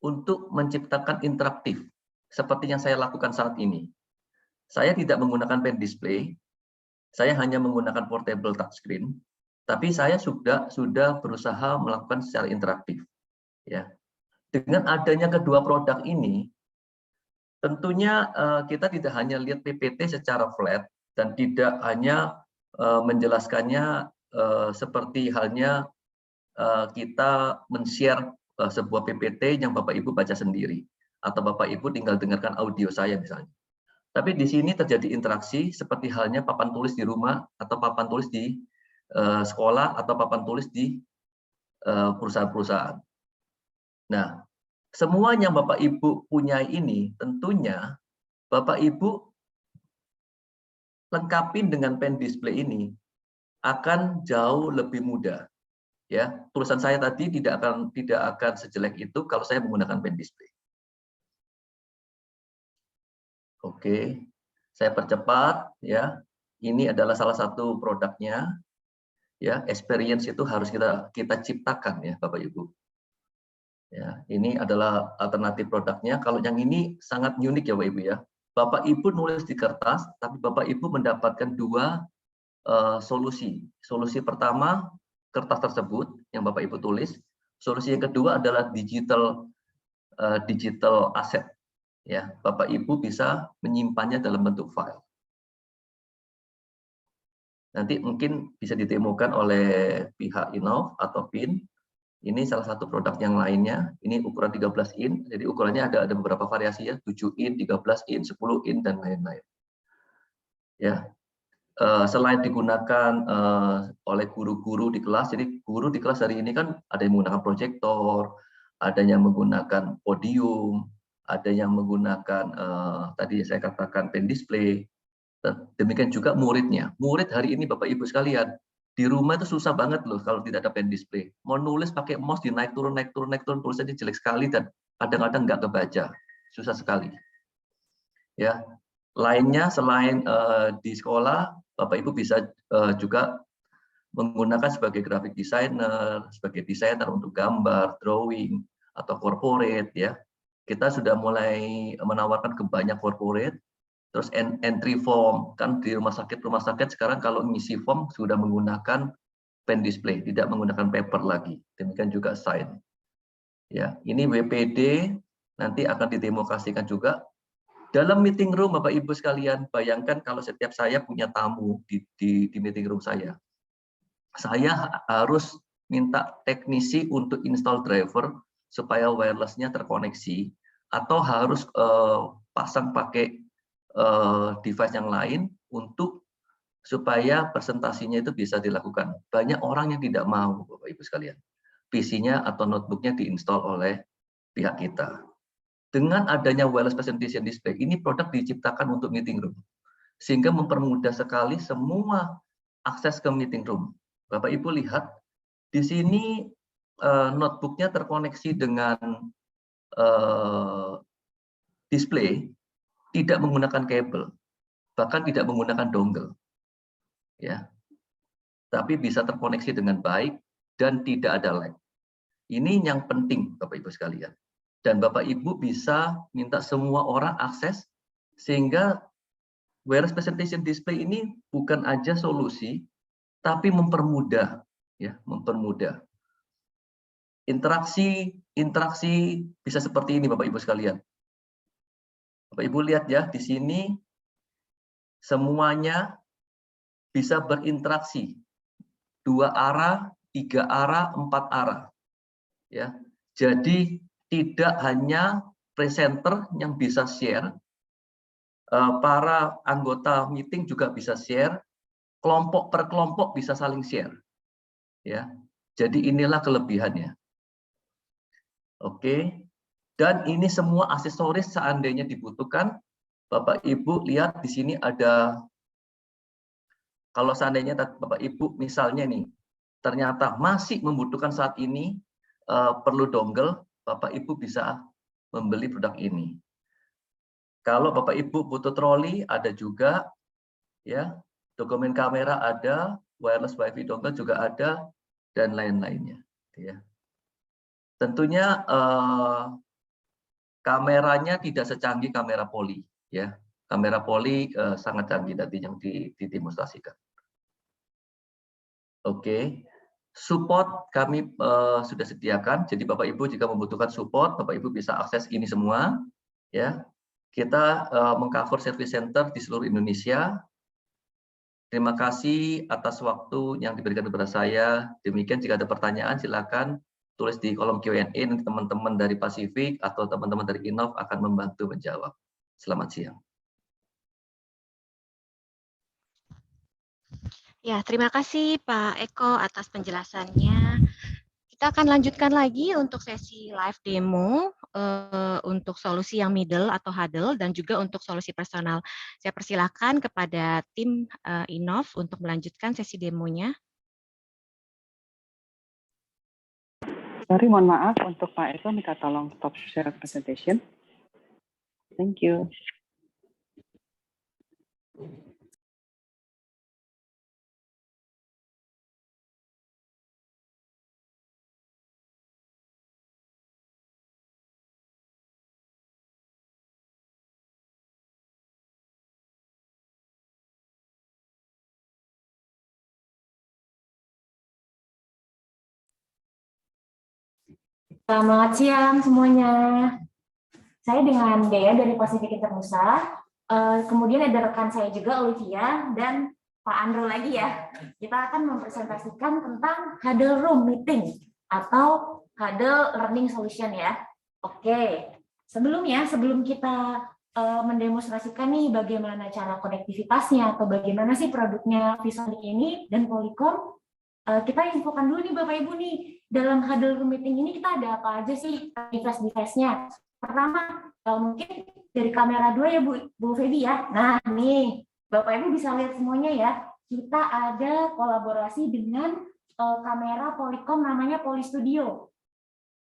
Speaker 4: untuk menciptakan interaktif seperti yang saya lakukan saat ini. Saya tidak menggunakan pen display, saya hanya menggunakan portable touchscreen, tapi saya sudah berusaha melakukan secara interaktif. Ya. Dengan adanya kedua produk ini, tentunya kita tidak hanya lihat PPT secara flat dan tidak hanya menjelaskannya seperti halnya kita men-share sebuah PPT yang Bapak Ibu baca sendiri, atau Bapak Ibu tinggal dengarkan audio saya misalnya. Tapi di sini terjadi interaksi seperti halnya papan tulis di rumah, atau papan tulis di sekolah, atau papan tulis di perusahaan-perusahaan. Nah, semua yang Bapak Ibu punya ini tentunya Bapak Ibu lengkapin dengan pen display ini akan jauh lebih mudah. Ya, tulisan saya tadi tidak akan sejelek itu kalau saya menggunakan pen display. Oke, saya percepat ya. Ini adalah salah satu produknya. Ya, experience itu harus kita ciptakan ya, Bapak Ibu. Ya, ini adalah alternatif produknya. Kalau yang ini sangat unik ya Bapak Ibu ya. Bapak Ibu nulis di kertas, tapi Bapak Ibu mendapatkan dua solusi. Solusi pertama kertas tersebut yang Bapak Ibu tulis. Solusi yang kedua adalah digital asset. Ya, Bapak Ibu bisa menyimpannya dalam bentuk file. Nanti mungkin bisa ditemukan oleh pihak Innov atau PIN. Ini salah satu produk yang lainnya. Ini ukuran 13 in. Jadi ukurannya ada beberapa variasi ya, 7 in, 13 in, 10 in dan lain-lain. Ya. Selain digunakan oleh guru-guru di kelas, jadi guru di kelas hari ini kan ada yang menggunakan proyektor, ada yang menggunakan podium, ada yang menggunakan tadi saya katakan pen display. Demikian juga muridnya. Murid hari ini Bapak Ibu sekalian, di rumah itu susah banget loh kalau tidak ada pen display. Mau nulis pakai mouse di naik turun, tulisannya jelek sekali dan kadang-kadang nggak kebaca. Susah sekali. Ya. Lainnya selain di sekolah, Bapak Ibu bisa juga menggunakan sebagai graphic designer, sebagai desainer untuk gambar, drawing, atau corporate ya. Kita sudah mulai menawarkan ke banyak corporate. Terus entry form, kan di rumah sakit sekarang kalau ngisi form sudah menggunakan pen display, tidak menggunakan paper lagi. Demikian juga sign. Ya, ini WPD nanti akan didemokrasikan juga. Dalam meeting room Bapak Ibu sekalian, bayangkan kalau setiap saya punya tamu di meeting room saya harus minta teknisi untuk install driver supaya wireless-nya terkoneksi, atau harus pasang pakai device yang lain untuk supaya presentasinya itu bisa dilakukan. Banyak orang yang tidak mau, Bapak Ibu sekalian. PC-nya atau notebook-nya diinstal oleh pihak kita. Dengan adanya wireless presentation display, ini produk diciptakan untuk meeting room. Sehingga mempermudah sekali semua akses ke meeting room. Bapak Ibu lihat, di sini notebook-nya terkoneksi dengan display, tidak menggunakan kabel, bahkan tidak menggunakan dongle. Ya. Tapi bisa terkoneksi dengan baik dan tidak ada lag. Ini yang penting Bapak Ibu sekalian. Dan Bapak Ibu bisa minta semua orang akses sehingga wireless presentation display ini bukan aja solusi tapi mempermudah ya, mempermudah. Interaksi bisa seperti ini Bapak Ibu sekalian. Bapak Ibu lihat ya, di sini semuanya bisa berinteraksi. 2 arah, 3 arah, 4 arah. Ya. Jadi tidak hanya presenter yang bisa share, para anggota meeting juga bisa share, kelompok per kelompok bisa saling share. Ya. Jadi inilah kelebihannya. Oke. Dan ini semua aksesoris seandainya dibutuhkan, Bapak Ibu lihat di sini ada, kalau seandainya Bapak Ibu misalnya nih, ternyata masih membutuhkan saat ini perlu dongle, Bapak Ibu bisa membeli produk ini. Kalau Bapak Ibu butuh troli ada juga, ya, dokumen kamera ada, wireless WiFi dongle juga ada, dan lain-lainnya. Ya. Tentunya kameranya tidak secanggih kamera poli, ya. Kamera poli sangat canggih tadi yang didemonstrasikan. Oke. Support kami sudah sediakan, jadi Bapak Ibu jika membutuhkan support, Bapak Ibu bisa akses ini semua. Ya, kita mengcover service center di seluruh Indonesia. Terima kasih atas waktu yang diberikan kepada saya. Demikian jika ada pertanyaan silakan tulis di kolom Q&A, nanti teman-teman dari Pasifik atau teman-teman dari Innov akan membantu menjawab. Selamat siang.
Speaker 3: Ya, terima kasih Pak Eko atas penjelasannya. Kita akan lanjutkan lagi untuk sesi live demo untuk solusi yang middle atau huddle dan juga untuk solusi personal. Saya persilakan kepada tim Innov untuk melanjutkan sesi demonya.
Speaker 5: Sorry, mohon maaf untuk Pak Eko, minta tolong stop share presentation. Thank you.
Speaker 6: Selamat siang semuanya. Saya dengan Dea dari Pacific Internusa. Kemudian ada rekan saya juga, Olivia, dan Pak Andro lagi ya. Kita akan mempresentasikan tentang Huddle Room Meeting atau Huddle Learning Solution ya. Oke, sebelumnya, sebelum kita mendemonstrasikan nih bagaimana cara konektivitasnya atau bagaimana sih produknya ViewSonic ini dan Polycom, kita infokan dulu nih Bapak Ibu nih, dalam Huddle Room Meeting ini kita ada apa aja sih device-device-nya. Pertama, mungkin dari kamera 2 ya Bu Feby ya. Nah nih, Bapak Ibu bisa lihat semuanya ya. Kita ada kolaborasi dengan kamera Polycom namanya Poly Studio.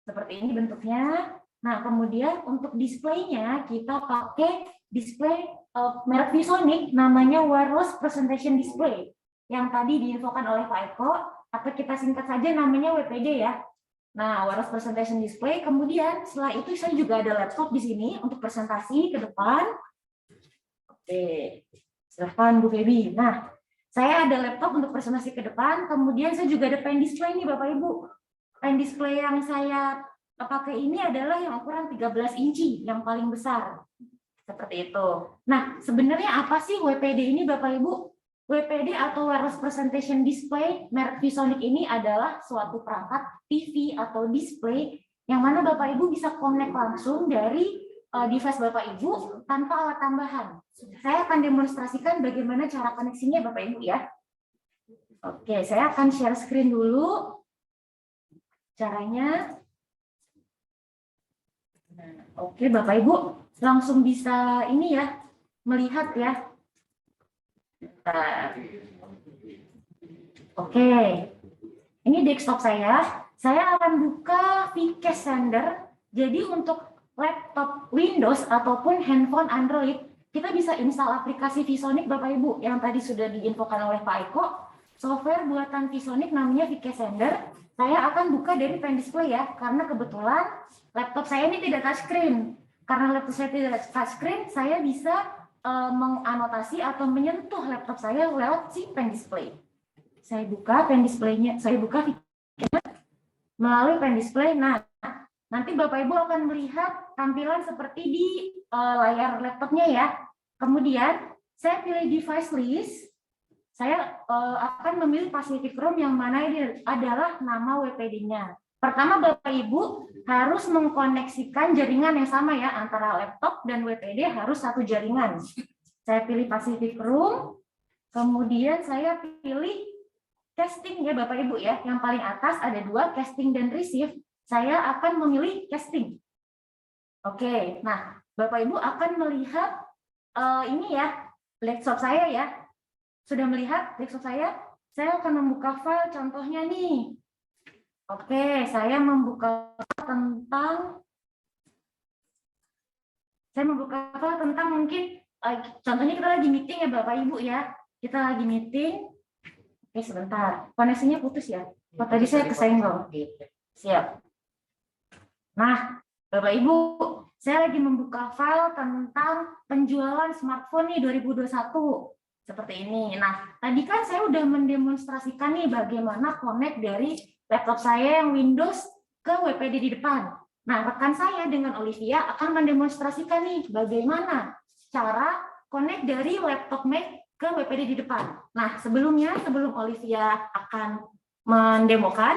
Speaker 6: Seperti ini bentuknya. Nah kemudian untuk displaynya kita pakai display merek ViewSonic namanya Wireless Presentation Display. Yang tadi diinfokan oleh Pak Eko, atau kita singkat saja namanya WPD ya. Nah, Wireless Presentation Display. Kemudian setelah itu saya juga ada laptop di sini untuk presentasi ke depan. Oke, silakan Bu Feby. Nah, saya ada laptop untuk presentasi ke depan. Kemudian saya juga ada pen display nih Bapak Ibu. Pen display yang saya pakai ini adalah yang ukuran 13 inci, yang paling besar. Seperti itu. Nah, sebenarnya apa sih WPD ini Bapak Ibu? WPD atau Wireless Presentation Display merek ViewSonic ini adalah suatu perangkat TV atau display yang mana Bapak Ibu bisa connect langsung dari device Bapak Ibu tanpa alat tambahan. Saya akan demonstrasikan bagaimana cara koneksinya Bapak Ibu ya. Oke, saya akan share screen dulu caranya. Oke, Bapak Ibu langsung bisa ini ya, melihat ya. Oke, ini desktop saya. Saya akan buka VCast Sender. Jadi untuk laptop Windows ataupun handphone Android, kita bisa install aplikasi ViewSonic Bapak Ibu yang tadi sudah diinfokan oleh Pak Eko. Software buatan ViewSonic namanya VCast Sender. Saya akan buka dari pen display ya, karena kebetulan laptop saya ini tidak touchscreen. Karena laptop saya tidak touchscreen, saya bisa menganotasi atau menyentuh laptop saya lewat si pen display. Saya buka pen displaynya, saya buka melalui pen display. Nah, nanti Bapak Ibu akan melihat tampilan seperti di layar laptopnya ya. Kemudian saya pilih device list. Saya akan memilih Pacific Room yang mana ini adalah nama WPD-nya. Pertama Bapak Ibu harus mengkoneksikan jaringan yang sama ya antara laptop dan WPD harus satu jaringan. Saya pilih Pacific Room, kemudian saya pilih casting ya Bapak Ibu ya. Yang paling atas ada 2, casting dan receive. Saya akan memilih casting. Oke, nah Bapak Ibu akan melihat ini ya laptop saya ya. Sudah melihat laptop saya? Saya akan membuka file contohnya nih. Oke, saya membuka tentang mungkin contohnya kita lagi meeting ya Bapak Ibu ya. Kita lagi meeting. Oke, sebentar. Koneksinya putus ya. Oh, tadi saya kesenggol. Siap. Nah, Bapak Ibu, saya lagi membuka file tentang penjualan smartphone nih 2021. Seperti ini. Nah, tadi kan saya udah mendemonstrasikan nih bagaimana connect dari laptop saya yang Windows ke WPD di depan. Nah, rekan saya dengan Olivia akan mendemonstrasikan nih bagaimana cara connect dari laptop Mac ke WPD di depan. Nah, sebelum Olivia akan mendemokan,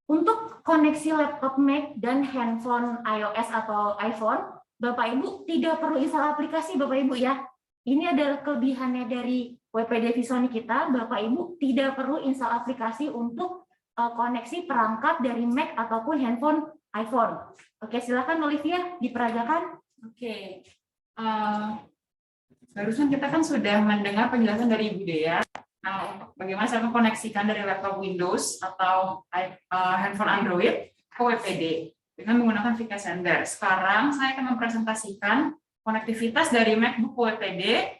Speaker 6: untuk koneksi laptop Mac dan handphone iOS atau iPhone, Bapak Ibu tidak perlu install aplikasi Bapak Ibu ya. Ini adalah kelebihannya dari WPD ViewSonic kita, Bapak Ibu tidak perlu install aplikasi untuk koneksi perangkat dari Mac ataupun handphone iPhone. Oke, silakan Olivia diperagakan.
Speaker 7: Oke, barusan kita kan sudah mendengar penjelasan dari Ibu Dea. Nah, untuk bagaimana cara mengkoneksikan dari laptop Windows atau handphone Android ke WPD dengan menggunakan VCast Sender. Sekarang saya akan mempresentasikan konektivitas dari MacBook WPD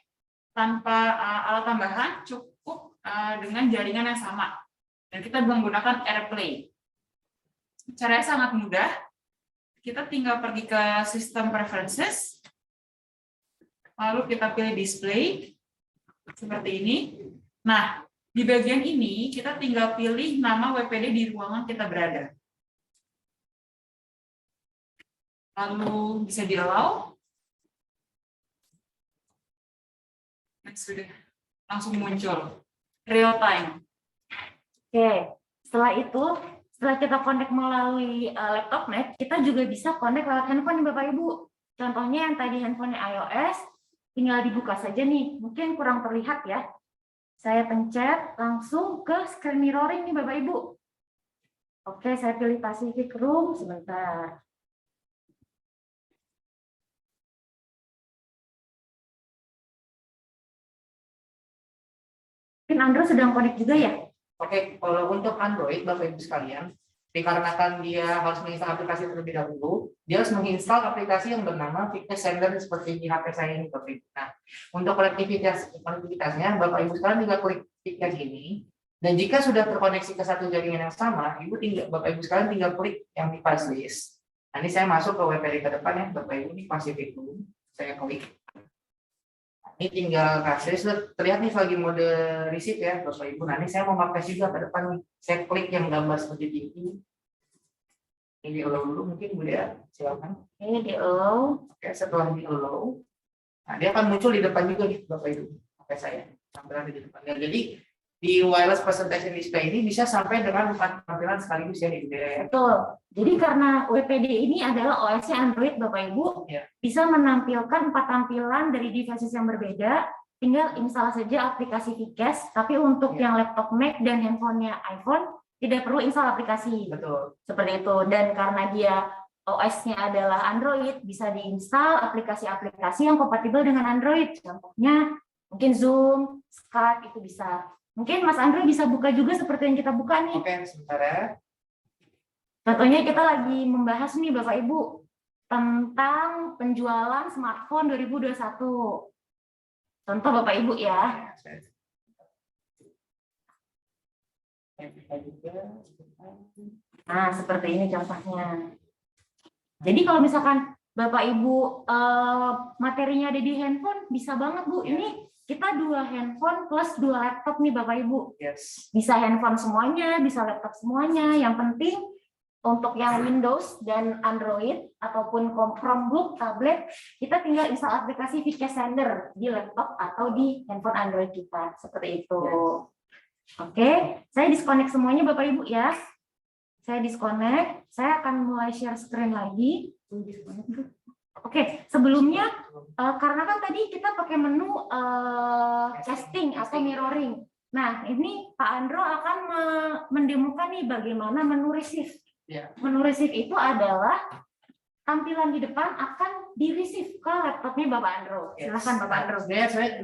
Speaker 7: tanpa alat tambahan, cukup dengan jaringan yang sama. Dan kita menggunakan AirPlay. Caranya sangat mudah. Kita tinggal pergi ke System Preferences, lalu kita pilih Display, seperti ini. Nah, di bagian ini kita tinggal pilih nama WPD di ruangan kita berada. lalu bisa di-allow. Dan sudah langsung muncul real time.
Speaker 6: Oke, setelah itu, setelah kita connect melalui laptop net, kita juga bisa connect lewat handphone nih Bapak Ibu. Contohnya yang tadi handphone iOS, tinggal dibuka saja nih. Mungkin kurang terlihat ya. Saya pencet langsung ke screen mirroring nih Bapak Ibu. Oke, saya pilih Pacific Room sebentar. Mungkin Android sedang connect juga ya?
Speaker 1: Oke, kalau untuk Android, Bapak Ibu sekalian, dikarenakan dia harus menginstal aplikasi terlebih dahulu, dia harus menginstal aplikasi yang bernama Fitness Sender seperti di HP saya ini, Bapak Ibu. Nah, untuk konektivitasnya, Bapak Ibu sekalian tinggal klik tiket ini, dan jika sudah terkoneksi ke satu jaringan yang sama, Bapak Ibu sekalian tinggal klik yang device list. Nah, ini saya masuk ke WPD ke depan ya, Bapak Ibu, ini Pacific Room, saya klik. Ini tinggal sudah terlihat nih lagi mode receive ya Bapak Ibu. Nah, ini saya mau pakai juga ke depan nih. Saya klik yang gambar seperti ini. Ini allow dulu mungkin Bu ya. Silakan.
Speaker 6: Ini di allow.
Speaker 1: Oke, setelah di allow, nah dia akan muncul di depan juga nih Bapak Ibu. Oke saya sampai di depannya. Jadi di wireless presentation display ini bisa sampai dengan 4 tampilan sekaligus ya di BDR.
Speaker 6: Betul. Jadi karena WPD ini adalah OS-nya Android Bapak Ibu,
Speaker 1: Ya.
Speaker 6: bisa menampilkan 4 tampilan dari devices yang berbeda, tinggal install saja aplikasi VCast, tapi untuk yang laptop Mac dan handphonenya iPhone, tidak perlu install aplikasi.
Speaker 1: Betul.
Speaker 6: Seperti itu. Dan karena dia OS-nya adalah Android, bisa diinstal aplikasi-aplikasi yang kompatibel dengan Android. Contohnya mungkin Zoom, Skype, itu bisa. Mungkin Mas Andro bisa buka juga seperti yang kita buka nih.
Speaker 1: Oke, sebentar ya.
Speaker 6: Contohnya kita lagi membahas nih Bapak Ibu tentang penjualan smartphone 2021. Contoh Bapak Ibu ya. Nah, seperti ini contohnya. Jadi kalau misalkan Bapak Ibu materinya ada di handphone, bisa banget Bu. Ini kita 2 handphone plus 2 laptop nih Bapak Ibu.
Speaker 1: Yes.
Speaker 6: Bisa handphone semuanya, bisa laptop semuanya. Yang penting untuk yang Windows dan Android ataupun Chromebook, tablet, kita tinggal install aplikasi VCast Sender di laptop atau di handphone Android kita. Seperti itu. Oke, saya disconnect semuanya Bapak Ibu ya. Saya disconnect, saya akan mulai share screen lagi. Oke, sebelumnya karena kan tadi kita pakai menu casting atau mirroring. Nah, ini Pak Andro akan mendemokan nih bagaimana menu receive.
Speaker 1: Ya.
Speaker 6: Menu receive itu adalah tampilan di depan akan di-receive ke laptopnya Bapak Andro. Silakan Bapak Andro.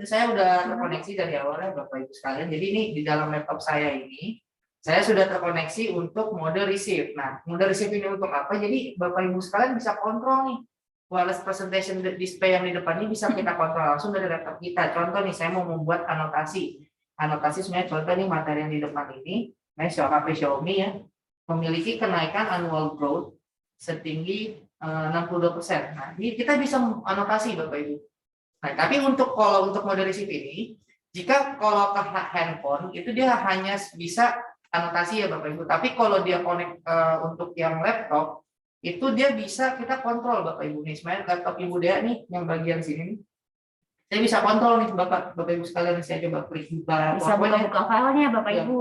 Speaker 1: Saya udah terkoneksi dari awalnya Bapak Ibu sekalian. Jadi ini di dalam laptop saya ini, saya sudah terkoneksi untuk mode receive. Nah, mode receive ini untuk apa? Jadi Bapak Ibu sekalian bisa kontrol nih. Wireless presentation display yang di depan ini bisa kita kontrol langsung dari laptop kita. Contoh nih, saya mau membuat anotasi. Anotasi sebenarnya contoh nih materi yang di depan ini, HP Xiaomi ya, memiliki kenaikan annual growth setinggi 62%. Nah, ini kita bisa anotasi Bapak Ibu. Nah, tapi kalau untuk mode receive ini, jika kalau ke handphone itu dia hanya bisa anotasi ya Bapak Ibu. Tapi kalau dia connect untuk yang laptop, itu dia bisa kita kontrol Bapak Ibu nih. Sebenarnya laptop Ibu Dea nih yang bagian sini nih. Saya bisa kontrol nih Bapak Ibu sekalian, saya coba klik buka.
Speaker 6: Bisa buka filenya Bapak Ibu.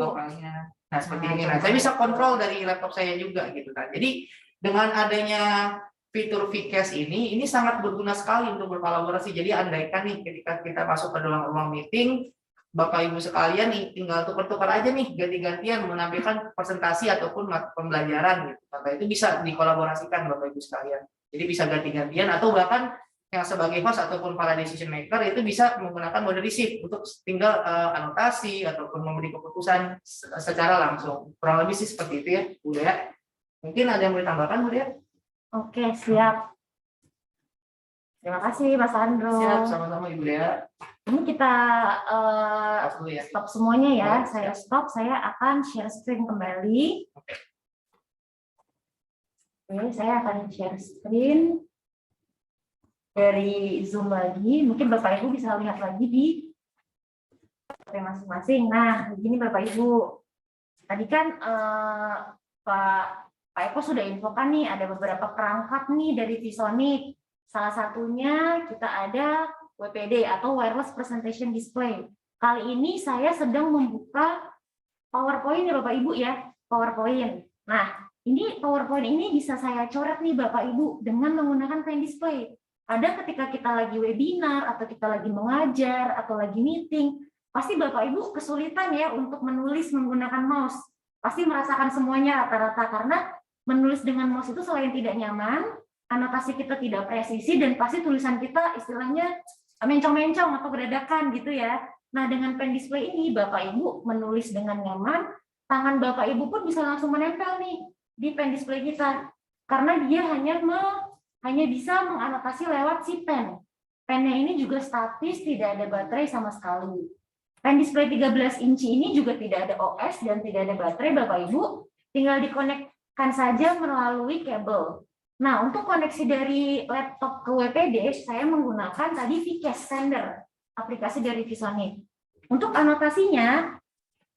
Speaker 1: Nah, seperti ini. Nah, saya bisa kontrol dari laptop saya juga gitu kan. Jadi dengan adanya fitur VCast ini sangat berguna sekali untuk berkolaborasi. Jadi andaikan nih ketika kita masuk ke dalam ruang meeting, Bapak Ibu sekalian nih tinggal tukar-tukar aja nih, ganti-gantian menampilkan presentasi ataupun pembelajaran gitu. Maka itu bisa dikolaborasikan Bapak Ibu sekalian. Jadi bisa ganti-gantian atau bahkan yang sebagai host ataupun para decision maker itu bisa menggunakan mode receive untuk tinggal anotasi ataupun memberi keputusan secara langsung. Kurang lebih sih seperti itu ya, Bu Dea. Mungkin ada yang mau ditambahkan, Bu Dea?
Speaker 6: Oke, siap. Terima kasih Mas Andro.
Speaker 1: Siap, sama-sama Ibu Dea.
Speaker 6: Ini kita stop semuanya ya. Saya stop, saya akan share screen kembali. Oke, saya akan share screen dari Zoom lagi. Mungkin Bapak Ibu bisa lihat lagi di HP masing-masing. Nah, begini Bapak Ibu. Tadi kan Pak Pak Eko sudah infokan nih, ada beberapa perangkat nih dari ViewSonic. Salah satunya kita ada WPD atau Wireless Presentation Display. Kali ini saya sedang membuka PowerPoint ya Bapak Ibu ya, PowerPoint. Nah, ini PowerPoint ini bisa saya coret nih Bapak Ibu dengan menggunakan pen display. Ada ketika kita lagi webinar atau kita lagi mengajar atau lagi meeting, pasti Bapak Ibu kesulitan ya untuk menulis menggunakan mouse. Pasti merasakan semuanya rata-rata karena menulis dengan mouse itu selain tidak nyaman, anotasi kita tidak presisi dan pasti tulisan kita istilahnya mencong-mencong atau beradakan gitu ya. Nah, dengan pen display ini Bapak Ibu menulis dengan nyaman, tangan Bapak Ibu pun bisa langsung menempel nih di pen display kita. Karena dia hanya bisa menganotasi lewat si pen. Pennya ini juga statis, tidak ada baterai sama sekali. Pen display 13 inci ini juga tidak ada OS dan tidak ada baterai Bapak Ibu, tinggal dikonekkan saja melalui kabel. Nah, untuk koneksi dari laptop ke WPD, saya menggunakan tadi VCast Sender, aplikasi dari ViewSonic. Untuk anotasinya,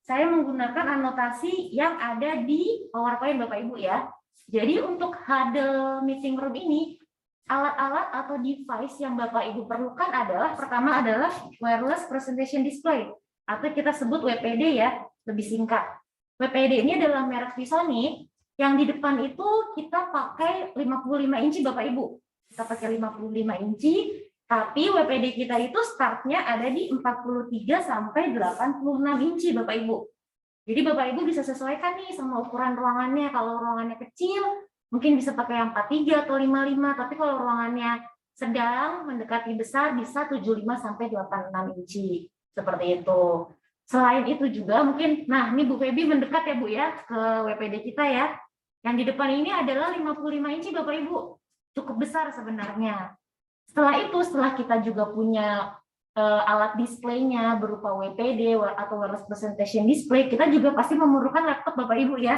Speaker 6: saya menggunakan anotasi yang ada di PowerPoint Bapak Ibu ya. Jadi untuk Huddle Meeting Room ini, alat-alat atau device yang Bapak Ibu perlukan adalah, pertama adalah Wireless Presentation Display, atau kita sebut WPD ya, lebih singkat. WPD ini adalah merek ViewSonic, yang di depan itu kita pakai 55 inci Bapak Ibu. Kita pakai 55 inci, tapi WPD kita itu startnya ada di 43 sampai 86 inci Bapak Ibu. Jadi Bapak Ibu bisa sesuaikan nih sama ukuran ruangannya. Kalau ruangannya kecil, mungkin bisa pakai yang 43 atau 55, tapi kalau ruangannya sedang mendekati besar bisa 75 sampai 86 inci. Seperti itu. Selain itu juga mungkin, nah ini Bu Feby mendekat ya Bu ya ke WPD kita ya. Yang di depan ini adalah 55 inci Bapak Ibu. Cukup besar sebenarnya. Setelah itu, setelah kita juga punya alat displaynya berupa WPD atau Wireless Presentation Display, kita juga pasti memerlukan laptop Bapak Ibu ya.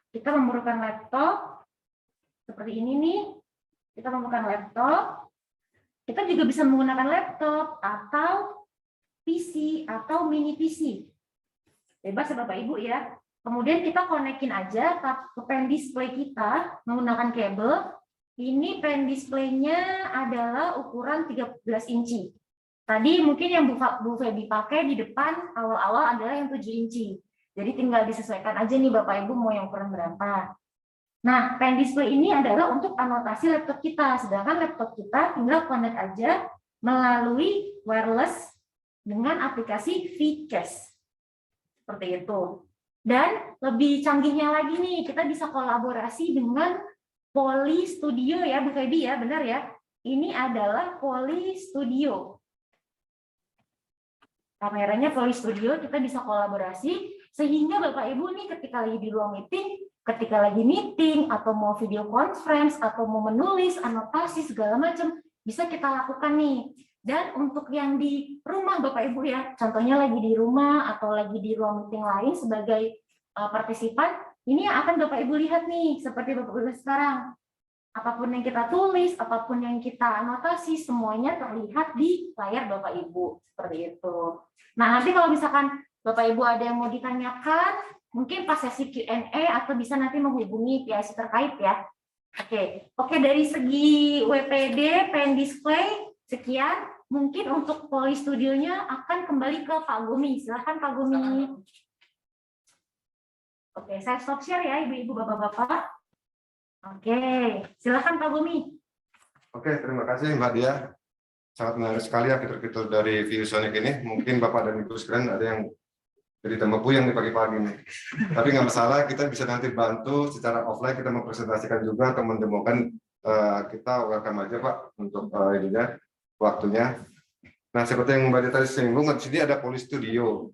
Speaker 6: Kita memerlukan laptop seperti ini nih. Kita memerlukan laptop. Kita juga bisa menggunakan laptop atau PC atau mini PC. Bebas ya Bapak Ibu ya. Kemudian kita konekin aja ke pen display kita menggunakan kabel. Ini pen displaynya adalah ukuran 13 inci. Tadi mungkin yang Bu Feby pakai di depan awal-awal adalah yang 7 inci. Jadi tinggal disesuaikan aja nih Bapak Ibu mau yang ukuran berapa. Nah, pen display ini adalah untuk anotasi laptop kita. Sedangkan laptop kita tinggal connect aja melalui wireless dengan aplikasi VCast. Seperti itu. Dan lebih canggihnya lagi nih, kita bisa kolaborasi dengan Poly Studio ya, Bu Feby ya, benar ya? Ini adalah Poly Studio. Kameranya Poly Studio, kita bisa kolaborasi sehingga Bapak Ibu nih ketika lagi di ruang meeting, ketika lagi meeting atau mau video conference atau mau menulis anotasi segala macam bisa kita lakukan nih. Dan untuk yang di rumah Bapak Ibu ya, contohnya lagi di rumah atau lagi di ruang meeting lain sebagai partisipan, ini yang akan Bapak Ibu lihat nih seperti Bapak Ibu sekarang. Apapun yang kita tulis, apapun yang kita anotasi, semuanya terlihat di layar Bapak Ibu. Seperti itu. Nah, nanti kalau misalkan Bapak Ibu ada yang mau ditanyakan, mungkin pas sesi Q&A atau bisa nanti menghubungi PIC terkait ya. Oke, dari segi WPD, pen display, sekian. Mungkin untuk Poly Studionya akan kembali ke Pak Gumi. Silahkan Pak Gumi. Oke, saya stop share ya Ibu-Ibu, Bapak-Bapak. Oke, silakan Pak Gumi.
Speaker 2: Oke, terima kasih Mbak Dia. Sangat menarik sekali ya fitur-fitur dari ViewSonic ini. Mungkin Bapak dan Ibu sekalian ada yang jadi tambah puyeng di pagi-pagi nih. Tapi nggak masalah, kita bisa nanti bantu secara offline, kita mempresentasikan juga atau mendemokan, kita welcome aja Pak untuk ininya, waktunya. Nah, seperti yang Mbak Dia tadi singgung, di sini ada Poly Studio.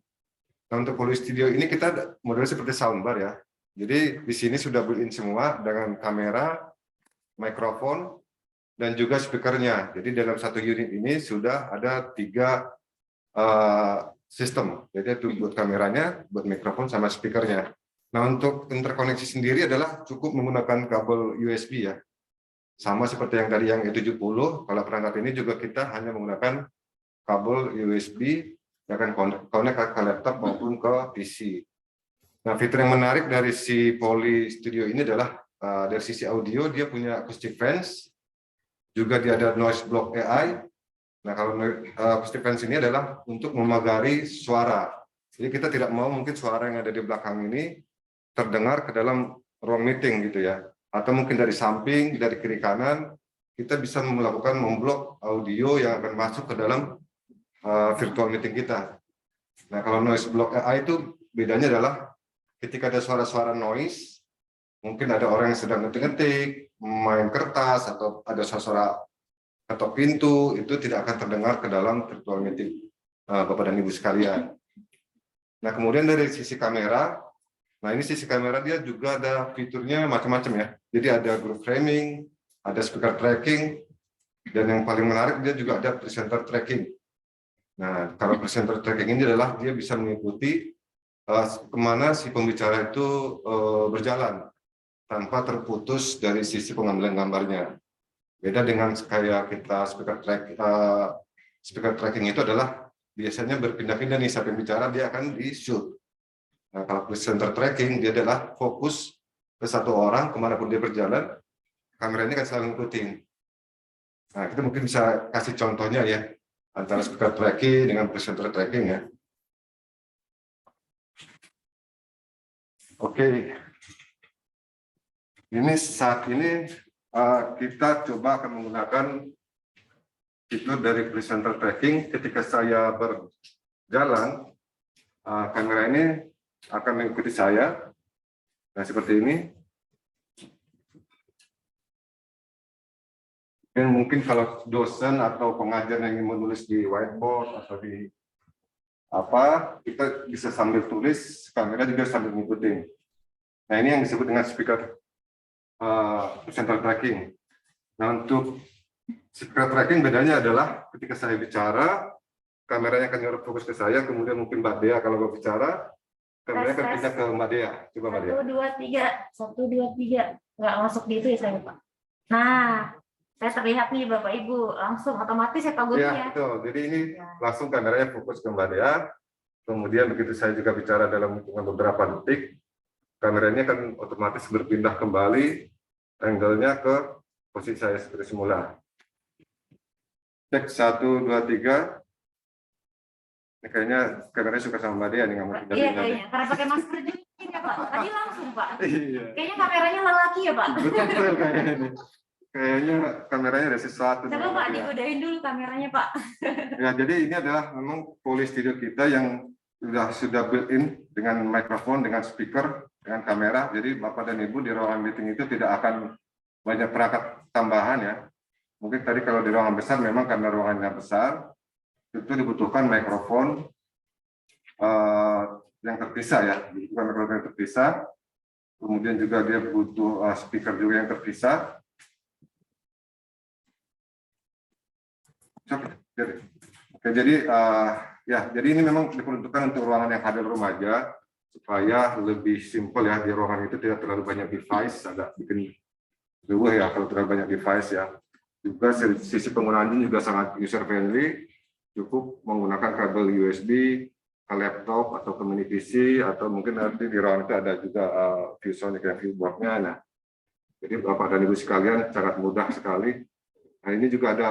Speaker 2: Nah, untuk Poly Studio ini kita modelnya seperti soundbar ya. Jadi di sini sudah built-in semua dengan kamera, mikrofon, dan juga speakernya. Jadi dalam satu unit ini sudah ada 3 sistem. Jadi itu buat kameranya, buat mikrofon, sama speakernya. Nah, untuk interkoneksi sendiri adalah cukup menggunakan kabel USB ya. Sama seperti yang tadi yang E70, kalau perangkat ini juga kita hanya menggunakan kabel USB yang akan connect ke laptop maupun ke PC. Nah, fitur yang menarik dari si Poly Studio ini adalah dari sisi audio dia punya acoustic fence, juga dia ada noise block AI. Nah, kalau acoustic fence ini adalah untuk memagari suara. Jadi kita tidak mau mungkin suara yang ada di belakang ini terdengar ke dalam ruang meeting gitu ya. Atau mungkin dari samping, dari kiri kanan, kita bisa melakukan memblok audio yang akan masuk ke dalam virtual meeting kita. Nah, kalau noise block AI itu bedanya adalah ketika ada suara-suara noise, mungkin ada orang yang sedang ngetik-ngetik, main kertas, atau ada suara ketok pintu, itu tidak akan terdengar ke dalam virtual meeting Bapak dan Ibu sekalian. Nah, kemudian dari sisi kamera, nah ini sisi kamera dia juga ada fiturnya macam-macam ya. Jadi ada group framing, ada speaker tracking, dan yang paling menarik dia juga ada presenter tracking. Nah, kalau presenter tracking ini adalah dia bisa mengikuti kemana si pembicara itu berjalan tanpa terputus dari sisi pengambilan gambarnya. Beda dengan kayak kita speaker tracking itu adalah biasanya berpindah-pindah nih sampai bicara dia akan di shoot. Nah, kalau presenter tracking dia adalah fokus ke satu orang kemanapun dia berjalan, kameranya akan selalu ngikutin. Nah, kita mungkin bisa kasih contohnya ya antara speaker tracking dengan presenter tracking ya. Oke. Ini saat ini kita coba akan menggunakan fitur dari presenter tracking. Ketika saya berjalan, kamera ini akan mengikuti saya. Nah, seperti ini. Dan mungkin kalau dosen atau pengajar yang ingin menulis di whiteboard atau di apa, kita bisa sambil tulis, kamera juga sambil ngikutin. Nah, ini yang disebut dengan speaker presenter tracking. Nah, untuk speaker tracking bedanya adalah ketika saya bicara, kameranya akan nyorot fokus ke saya, kemudian mungkin Mbak Dea kalau mau bicara, kameranya akan pindah ke Mbak Dea. Coba Mbak Dea.
Speaker 6: 1, 2, 3. Nggak masuk di itu ya saya, Pak. Nah, saya terlihat nih Bapak Ibu, langsung otomatis ya Pak Guru
Speaker 2: Ya,
Speaker 6: ya.
Speaker 2: betul. Jadi ini langsung kameranya fokus ke Mbak Dea. Kemudian begitu saya juga bicara dalam hitungan beberapa detik, kameranya akan otomatis berpindah kembali angle-nya ke posisi saya seperti semula. Cek 1, 2, 3. Ini kayaknya kameranya suka sama Mbak Dea nih, nggak mau pindah.
Speaker 6: Iya kayaknya, karena pakai masker juga ya Pak. Tadi langsung Pak.
Speaker 2: Iya.
Speaker 6: Kayaknya kameranya lelaki ya Pak.
Speaker 2: Betul kayaknya ini. Kayaknya kameranya ada sesuatu.
Speaker 6: Coba Pak digodain dulu kameranya Pak.
Speaker 2: Ya, jadi ini adalah memang Poly Studio kita yang sudah built-in dengan mikrofon, dengan speaker, dengan kamera. Jadi Bapak dan Ibu di ruangan meeting itu tidak akan banyak perangkat tambahan ya. Mungkin tadi kalau di ruangan besar memang karena ruangannya besar, itu dibutuhkan mikrofon yang terpisah ya, dibutuhkan mikrofon yang terpisah. Kemudian juga dia butuh speaker juga yang terpisah. Oke, jadi ya, jadi ini memang diperuntukkan untuk ruangan yang hadal remaja supaya lebih simpel ya, di ruangan itu tidak terlalu banyak device, agak bikin riuh ya kalau terlalu banyak device ya. Juga sisi penggunaannya juga sangat user friendly, cukup menggunakan kabel USB ke laptop atau ke mini PC, atau mungkin nanti di ruangan itu ada juga ViewSonic dan viewboard-nya. Nah, jadi Bapak dan Ibu sekalian sangat mudah sekali. Nah, ini juga ada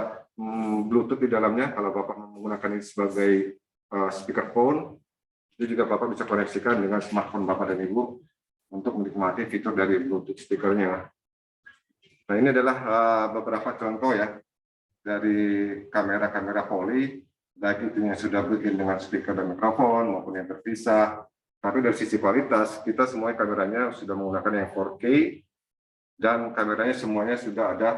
Speaker 2: Bluetooth di dalamnya. Kalau Bapak menggunakan ini sebagai speakerphone, itu juga Bapak bisa koneksikan dengan smartphone Bapak dan Ibu untuk menikmati fitur dari Bluetooth speakernya. Nah, ini adalah beberapa contoh ya dari kamera-kamera Poly, baik itu yang sudah bikin dengan speaker dan mikrofon maupun yang terpisah. Tapi dari sisi kualitas, kita semua kameranya sudah menggunakan yang 4K, dan kameranya semuanya sudah ada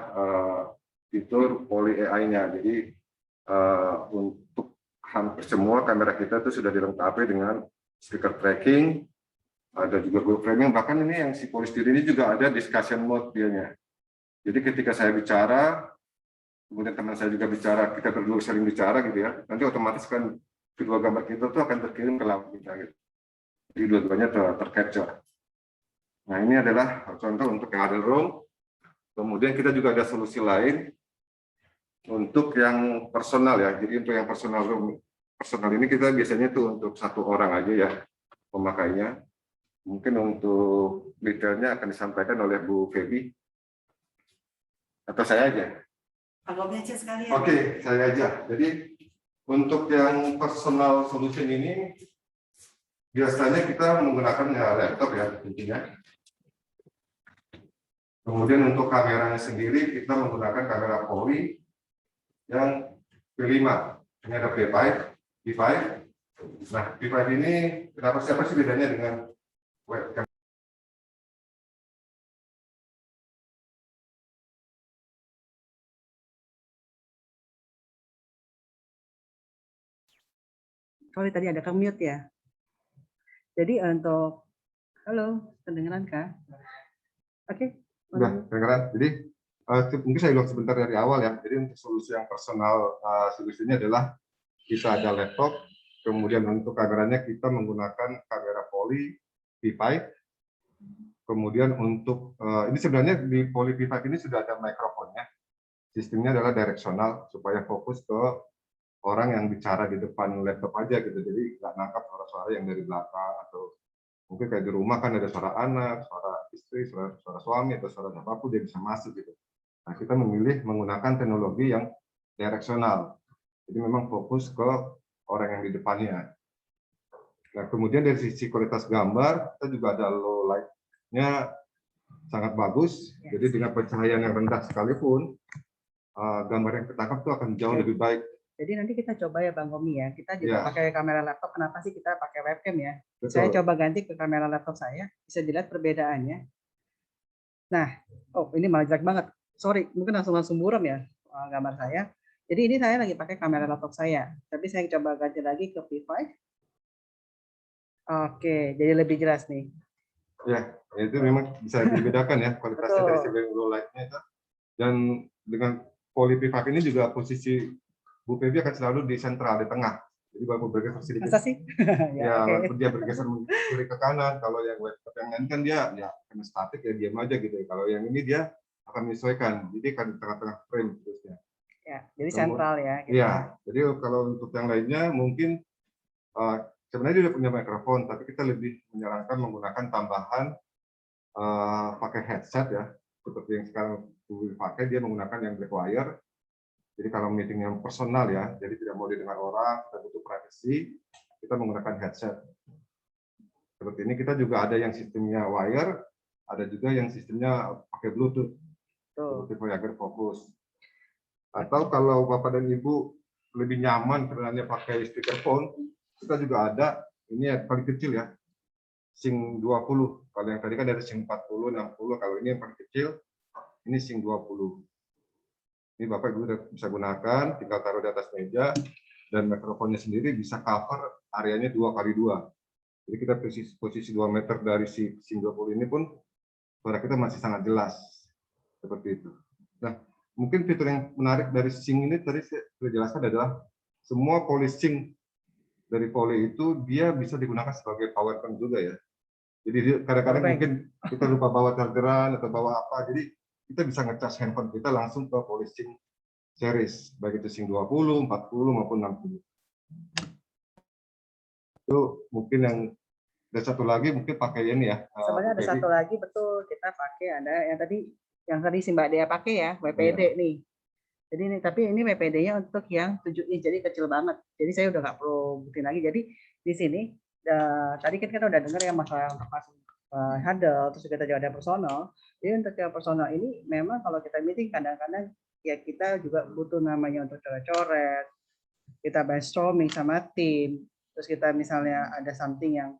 Speaker 2: fitur Poly AI-nya. Jadi untuk hampir semua kamera kita itu sudah dilengkapi dengan speaker tracking, ada juga group framing, bahkan ini yang si Poly Studio ini juga ada discussion mode dianya. Jadi ketika saya bicara, kemudian teman saya juga bicara, kita berdua sering bicara gitu ya, nanti otomatis kan kedua gambar kita tuh akan terkirim ke layar kita gitu. Jadi dua-duanya tercapture. Nah, ini adalah contoh untuk yang huddle room. Kemudian kita juga ada solusi lain untuk yang personal ya. Jadi untuk yang personal room, personal ini kita biasanya tuh untuk satu orang aja ya pemakainya. Mungkin untuk detailnya akan disampaikan oleh Bu Feby. Atau saya aja?
Speaker 8: Abangnya aja sekalian.
Speaker 2: Oke, saya aja. Jadi untuk yang personal solution ini biasanya kita menggunakan laptop ya intinya. Kemudian untuk kameranya sendiri kita menggunakan kamera Poly yang P5. Ini ada P5, P5. Nah, P5 ini kenapa siapa sih bedanya dengan webcam?
Speaker 8: Sorry tadi ada mute ya. Jadi untuk halo, kedengeran kah? Oke.
Speaker 2: Sudah, kedengeran. Jadi mungkin saya ulang sebentar dari awal ya. Jadi untuk solusi yang personal solusinya adalah kita ada laptop, kemudian untuk kameranya kita menggunakan kamera Poly P5. Kemudian untuk ini sebenarnya di Poly P5 ini sudah ada mikrofonnya. Sistemnya adalah directional supaya fokus ke orang yang bicara di depan laptop aja gitu, jadi nggak nangkap suara-suara yang dari belakang, atau mungkin kayak di rumah kan ada suara anak, suara istri, suara suami, atau suara apapun dia bisa masuk gitu. Nah, kita memilih menggunakan teknologi yang directional, jadi memang fokus ke orang yang di depannya. Nah, kemudian dari sisi kualitas gambar, kita juga ada low light-nya sangat bagus, jadi dengan pencahayaan yang rendah sekalipun, gambar yang ketangkap itu akan jauh lebih baik.
Speaker 8: Jadi nanti kita coba ya Bang Gomi ya, kita juga pakai kamera laptop, kenapa sih kita pakai webcam ya?
Speaker 2: Betul.
Speaker 8: Saya coba ganti ke kamera laptop saya, bisa dilihat perbedaannya. Nah, oh ini malah jelek banget, sorry, mungkin langsung buram ya gambar saya. Jadi ini saya lagi pakai kamera laptop saya, tapi saya coba ganti lagi ke P5. Oke, jadi lebih jelas nih.
Speaker 2: Ya, itu memang bisa dibedakan ya kualitasnya dari segi low light-nya itu. Dan dengan Poly P5 ini juga posisi Bu Feby akan selalu di sentral, di tengah. Jadi baru bergeser sedikit.
Speaker 8: Masa sih?
Speaker 2: Ya, walaupun dia bergeser kiri ke kanan. Kalau yang laptop yang lain kan dia ya karena statik ya diam aja gitu. Kalau yang ini dia akan menyesuaikan. Jadi kan di tengah-tengah frame terusnya.
Speaker 8: Ya, jadi sentral ya.
Speaker 2: Gitu. Iya. Jadi kalau untuk yang lainnya mungkin sebenarnya dia udah punya mikrofon, tapi kita lebih menyarankan menggunakan tambahan pakai headset ya. Seperti yang sekarang Bu pakai, dia menggunakan yang black wire. Jadi kalau meeting yang personal ya, jadi tidak mau didengar orang, kita butuh privacy, kita menggunakan headset. Seperti ini kita juga ada yang sistemnya wire, ada juga yang sistemnya pakai Bluetooth, seperti Voyager Focus. Atau kalau Bapak dan Ibu lebih nyaman sebenarnya pakai speakerphone, kita juga ada, ini yang paling kecil ya, Sync 20. Kalau yang tadi kan ada Sync 40, 60, kalau ini yang paling kecil, ini Sync 20. Ini Bapak Ibu bisa gunakan, tinggal taruh di atas meja, dan mikrofonnya sendiri bisa cover areanya 2x2. Jadi kita posisi 2 meter dari si Sync 20 ini pun suara kita masih sangat jelas. Seperti itu. Nah, mungkin fitur yang menarik dari Sync ini tadi saya sudah jelaskan adalah semua Poly Sync dari Poly itu dia bisa digunakan sebagai power bank juga ya. Jadi kadang-kadang mungkin kita lupa bawa chargeran atau bawa apa, jadi kita bisa ngecas handphone kita langsung ke Poly Sync series, baik itu Sync 20, 40, maupun 60. Itu mungkin yang ada satu lagi mungkin pakai ini ya.
Speaker 8: Sebenarnya ada satu lagi betul kita pakai ada yang tadi si Mbak Dea pakai ya WPD nih. Jadi ini tapi ini WPD-nya untuk yang 7 inch jadi kecil banget. Jadi saya udah nggak perlu buktiin lagi. Jadi di sini tadi kan kita udah dengar ya masalah untuk masuk handle, terus kita juga ada personal. Jadi untuk yang personal ini memang kalau kita meeting kadang-kadang ya kita juga butuh namanya untuk coret-coret, kita brainstorming sama tim, terus kita misalnya ada something yang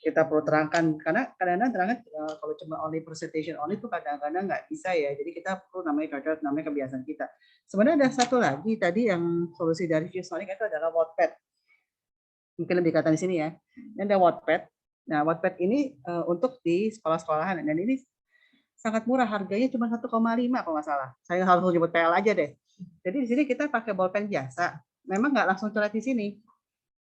Speaker 8: kita perlu terangkan, karena kadang-kadang terangkan kalau cuma only presentation only itu kadang-kadang nggak bisa ya, jadi kita perlu namanya coret, namanya kebiasaan kita. Sebenarnya ada satu lagi tadi yang solusi dari ViewSonic itu adalah Wattpad. Mungkin lebih kata di sini ya, ini ada Wattpad. Nah, Wattpad ini untuk di sekolah-sekolahan dan ini sangat murah, harganya cuma 1,5 kalau nggak salah. Saya harus nyebut PL aja deh. Jadi di sini kita pakai bolpen biasa. Memang nggak langsung coret di sini.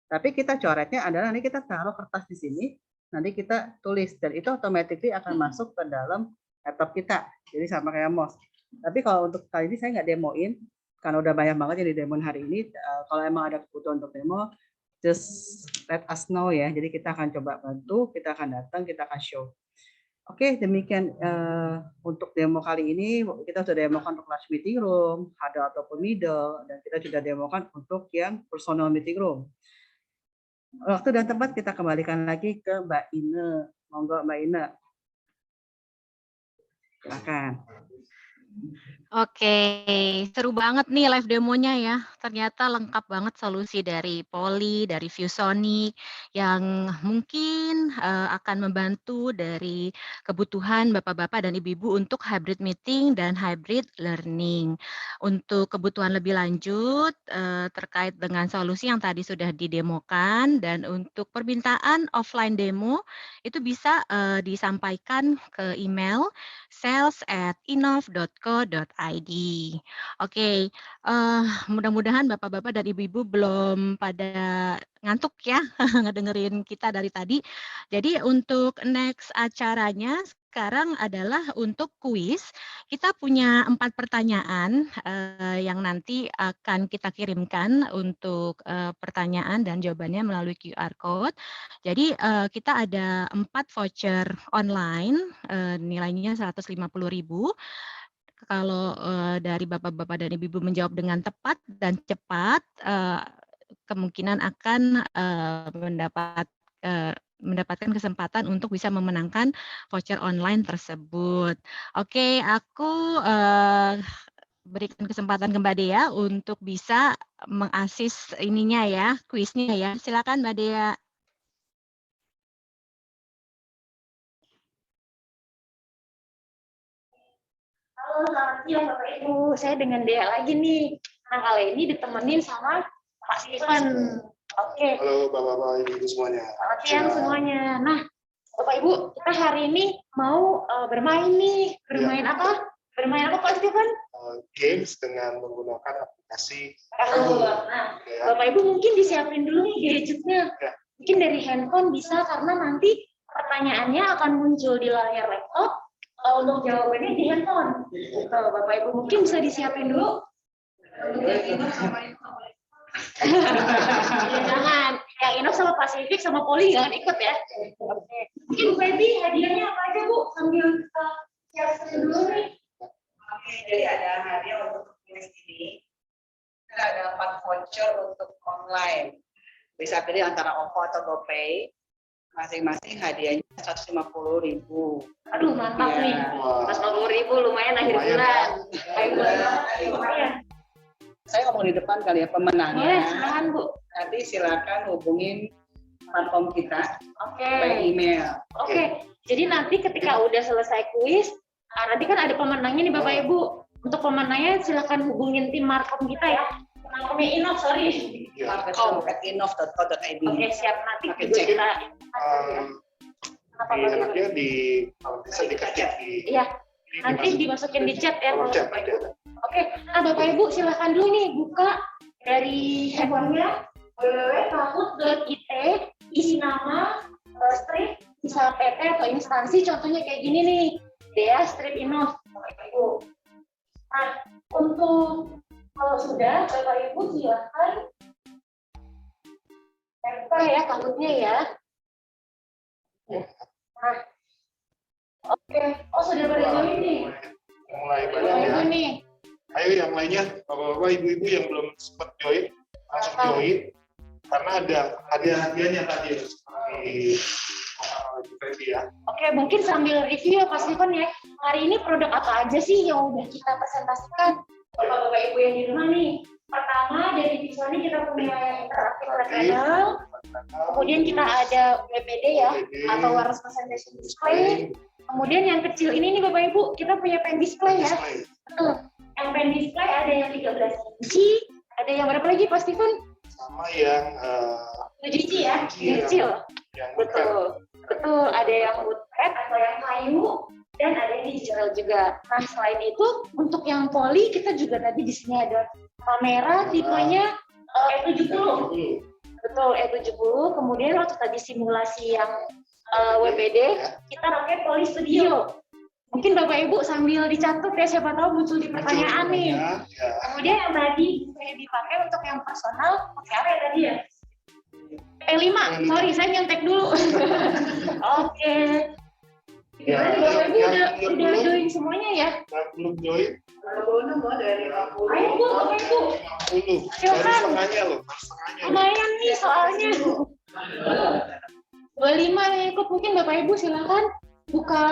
Speaker 8: Tapi kita coretnya adalah nanti kita taruh kertas di sini, nanti kita tulis dan itu automatically akan masuk ke dalam laptop kita. Jadi sama kayak mouse. Tapi kalau untuk kali ini saya nggak demoin karena udah banyak banget yang di demoin hari ini. Kalau emang ada kebutuhan untuk demo, just let us know ya. Jadi kita akan coba bantu, kita akan datang, kita akan show. Oke, demikian untuk demo kali ini. Kita sudah demokan untuk large meeting room, huddle ataupun middle, dan kita sudah demokan untuk yang personal meeting room. Waktu dan tempat kita kembalikan lagi ke Mbak Ine. Monggo Mbak Ine. Silakan.
Speaker 3: Oke, seru banget nih live demonya ya. Ternyata lengkap banget solusi dari Poly, dari ViewSonic yang mungkin akan membantu dari kebutuhan Bapak-Bapak dan Ibu-Ibu untuk hybrid meeting dan hybrid learning. Untuk kebutuhan lebih lanjut terkait dengan solusi yang tadi sudah didemokan dan untuk permintaan offline demo itu bisa disampaikan ke email sales@inov.co.id. Oke, mudah-mudahan Bapak-Bapak dan Ibu-Ibu belum pada ngantuk ya ngedengerin kita dari tadi. Jadi untuk next acaranya sekarang adalah untuk kuis. Kita punya 4 pertanyaan yang nanti akan kita kirimkan untuk pertanyaan dan jawabannya melalui QR Code. Jadi kita ada 4 voucher online, nilainya 150.000. Kalau dari Bapak-Bapak dan Ibu-Ibu menjawab dengan tepat dan cepat, kemungkinan akan mendapatkan kesempatan untuk bisa memenangkan voucher online tersebut. Oke, aku berikan kesempatan ke Mbak Dea untuk bisa mengasis ininya ya, kuisnya ya. Silakan Mbak Dea.
Speaker 6: Halo, selamat siang Bapak Ibu. Saya dengan Dea lagi nih. Nah, kali ini ditemenin sama Pak Steven. Oke.
Speaker 9: Halo Bapak-Bapak, Ibu semuanya.
Speaker 6: Selamat siang semuanya. Nah, Bapak Ibu, kita hari ini mau bermain nih. Bermain apa? Bermain apa Pak Steven?
Speaker 9: Games dengan menggunakan aplikasi.
Speaker 6: Nah, Bapak Ibu mungkin disiapin dulu nih gadgetnya. Mungkin dari handphone bisa karena nanti pertanyaannya akan muncul di layar laptop. Untuk jawabannya di handphone. Bapak Ibu mungkin bisa disiapin dulu. Jangan, yang Inov sama Pasifik sama Poli jangan ikut ya. Mungkin Bu Feby hadiahnya apa aja Bu? Sambil kita siapin dulu nih.
Speaker 10: Oke, jadi ada hadiah untuk kuis ini. Kita ada 4 voucher untuk online. Bisa pilih antara OVO atau GoPay. Masing-masing hadiahnya 150.000.
Speaker 6: Aduh mantap nih, 150.000 lumayan akhir bulan. Lumayan.
Speaker 10: Saya ngomong di depan kali ya pemenangnya.
Speaker 6: Boleh, silakan Bu.
Speaker 10: Nanti silakan hubungin platform kita.
Speaker 6: Oke.
Speaker 10: By email.
Speaker 6: Oke. Jadi nanti ketika udah selesai kuis, nanti kan ada pemenangnya nih Bapak Ibu. Untuk pemenangnya silakan hubungin tim Markom kita ya. Markomnya Inov, sorry.
Speaker 10: Markom@inov.co.id.
Speaker 6: Oke, siap. Nanti juga kita
Speaker 9: enaknya bisa diketik di.
Speaker 6: Iya. Nanti dimasukin di chat ya
Speaker 9: Bapak
Speaker 6: Ibu. Oke, nah Bapak Ibu silahkan dulu nih buka dari handphonenya www.kahoot.it, isi nama, strip, bisa PT atau instansi, contohnya kayak gini nih, Dea Strip Inov, Bapak Ibu. Nah, untuk kalau sudah, Bapak Ibu silahkan buka ya Kahootnya ya. Nah, oke, oh sudah pada join nih.
Speaker 9: Mulai banyak ya.
Speaker 6: Nih.
Speaker 9: Ayo yang lainnya, Bapak-Bapak, Ibu-Ibu yang belum sempat join, langsung join. Karena ada hadiah-hadiahnya tadi di ya.
Speaker 6: Oke, mungkin sambil review ya Pak Steven ya. Hari ini produk apa aja sih yang udah kita presentasikan? Bapak-bapak Ibu yang di rumah nih. Pertama dari ViewSonic kita punya interactive panel. Kemudian kita ada WPD ya, atau wireless presentation display. Kemudian yang kecil ini nih Bapak Ibu, kita punya pen display ya. Betul. Yang pen display ada yang 13 inci, ada yang berapa lagi Pak Steven?
Speaker 9: Sama yang
Speaker 6: 7 inci ya, yang kecil. Betul. Betul, ada yang woodpad atau yang kayu, dan ada yang digital juga. Nah, selain itu, untuk yang poli, kita juga tadi di sini ada kamera tipenya E70. Betul, E70. Kemudian waktu tadi simulasi yang WPD, kita pakai Poly Studio. Mungkin Bapak Ibu sambil dicatat ya, siapa tahu muncul di pertanyaan nih. Kemudian yang tadi saya dipakai untuk yang personal, pakai apa ya tadi ya? P5, sorry saya nyontek dulu. Oke.
Speaker 9: Ya,
Speaker 6: Bapak Ibu
Speaker 9: yang
Speaker 6: udah join semuanya ya?
Speaker 9: yang belum join,
Speaker 10: Kalau mau dari 50.
Speaker 6: Ayo Bu, Bapak Ibu.
Speaker 9: 50. Baru
Speaker 6: Silakan.
Speaker 9: setengahnya loh, baru setengahnya.
Speaker 6: Lumayan nih soalnya. 25 yang ikut, mungkin Bapak Ibu silakan buka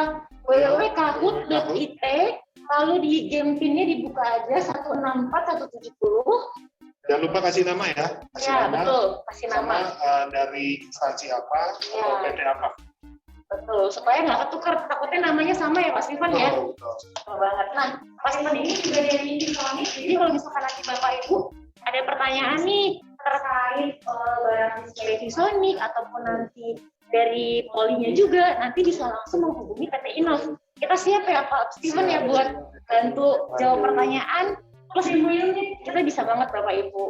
Speaker 6: www.kahoot.it, lalu di game pinnya dibuka aja 164 170.
Speaker 9: Jangan lupa kasih nama ya. Kasih
Speaker 6: Ya,
Speaker 9: nama.
Speaker 6: betul, kasih
Speaker 9: Sama
Speaker 6: nama.
Speaker 9: dari instansi apa
Speaker 6: Ya.
Speaker 9: atau PT apa.
Speaker 6: Betul, supaya nggak ketukar, takutnya namanya sama ya Pak Stephen ya.
Speaker 9: Betul, betul.
Speaker 6: Betul banget. Nah, Pak Stephen ini juga dari Visonik, jadi kalau misalkan nanti Bapak Ibu ada pertanyaan nih terkait barang display Visonik ataupun nanti dari polinya juga, nanti bisa langsung menghubungi PT Innov. Kita siap ya Pak Stephen ya buat bantu jawab pertanyaan, plus ilmu unit, kita bisa banget Bapak Ibu.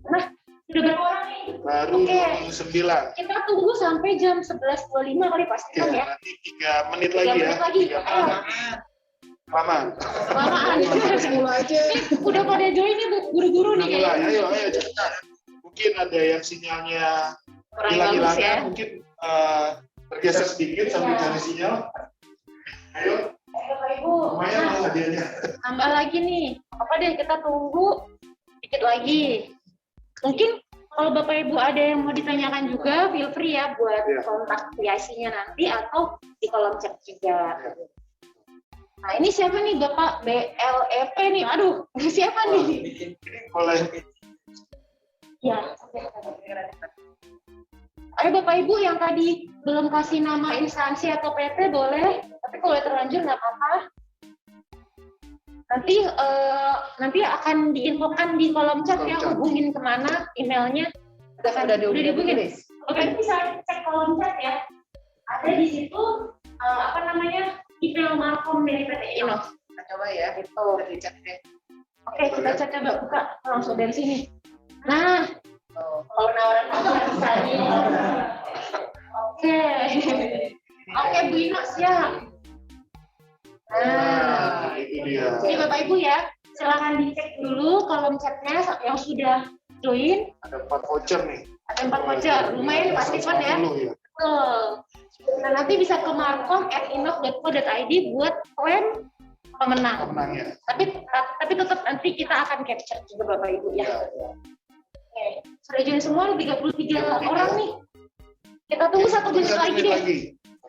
Speaker 6: Nah, sudah berapa orang nih?
Speaker 9: Baru
Speaker 6: Oke.
Speaker 9: 29.
Speaker 6: Kita tunggu sampai jam 11.25 kali Pak
Speaker 9: Ya,
Speaker 6: Stephen ya.
Speaker 9: nanti 3 menit
Speaker 6: 3
Speaker 9: lagi ya.
Speaker 6: menit lagi.
Speaker 9: 3
Speaker 6: Ayo.
Speaker 9: menit. Kelamaan.
Speaker 6: Kelamaan.
Speaker 10: 10 aja.
Speaker 6: Ini udah pada join nih Bu, guru-guru
Speaker 9: Udah
Speaker 6: nih
Speaker 9: mulai,
Speaker 6: kayaknya.
Speaker 9: ayo cepetan. Mungkin ada yang sinyalnya
Speaker 6: Kurang bagus
Speaker 9: hilang-hilangan,
Speaker 6: ya.
Speaker 9: mungkin bergeser sedikit sambil
Speaker 6: Iya.
Speaker 9: cari sinyal. Ayo,
Speaker 6: Bapak Ibu,
Speaker 9: lumayan
Speaker 6: nah,
Speaker 9: loh hadiahnya.
Speaker 6: tambah lagi nih. Apa deh, kita tunggu dikit lagi. Mungkin kalau Bapak Ibu ada yang mau ditanyakan juga, feel free ya buat
Speaker 9: Iya.
Speaker 6: kontak PIC-nya nanti atau di kolom chat juga.
Speaker 9: Iya.
Speaker 6: Nah ini siapa nih Bapak BLEP nih? Aduh, siapa nih?
Speaker 9: Ini boleh
Speaker 6: Ya. Ayo Bapak Ibu yang tadi belum kasih nama instansi atau PT boleh, tapi kalau terlanjur nggak apa-apa. Nanti akan diinfokan di kolom chat ya, hubungin kemana, emailnya.
Speaker 10: Udah
Speaker 6: dihubungin. Bapak Ibu bisa cek kolom chat ya. Ada di situ email markom dari PT Innov.
Speaker 10: Kita coba ya.
Speaker 6: Gitu.
Speaker 10: Udah dicek deh.
Speaker 6: Oke, kita cek coba buka langsung dari sini. Nah, kalau penawaran tadi. Oke. Oke, Bu Ino siap. Nah,
Speaker 9: itu dia.
Speaker 6: ini Bapak Ibu ya, silakan dicek dulu kolom chatnya yang sudah join.
Speaker 9: Ada 4 voucher nih.
Speaker 6: Ada 4 voucher, lumayan Pak Stephen ya.
Speaker 9: 150 ya.
Speaker 6: Betul. Nah, nanti bisa ke markom@innov.co.id buat klaim pemenang.
Speaker 9: Pemenangnya.
Speaker 6: Tapi tetap nanti kita akan capture juga Bapak Ibu ya. Oke, sudah join semua 33 orang nih. Kita tunggu 1 menit lagi deh.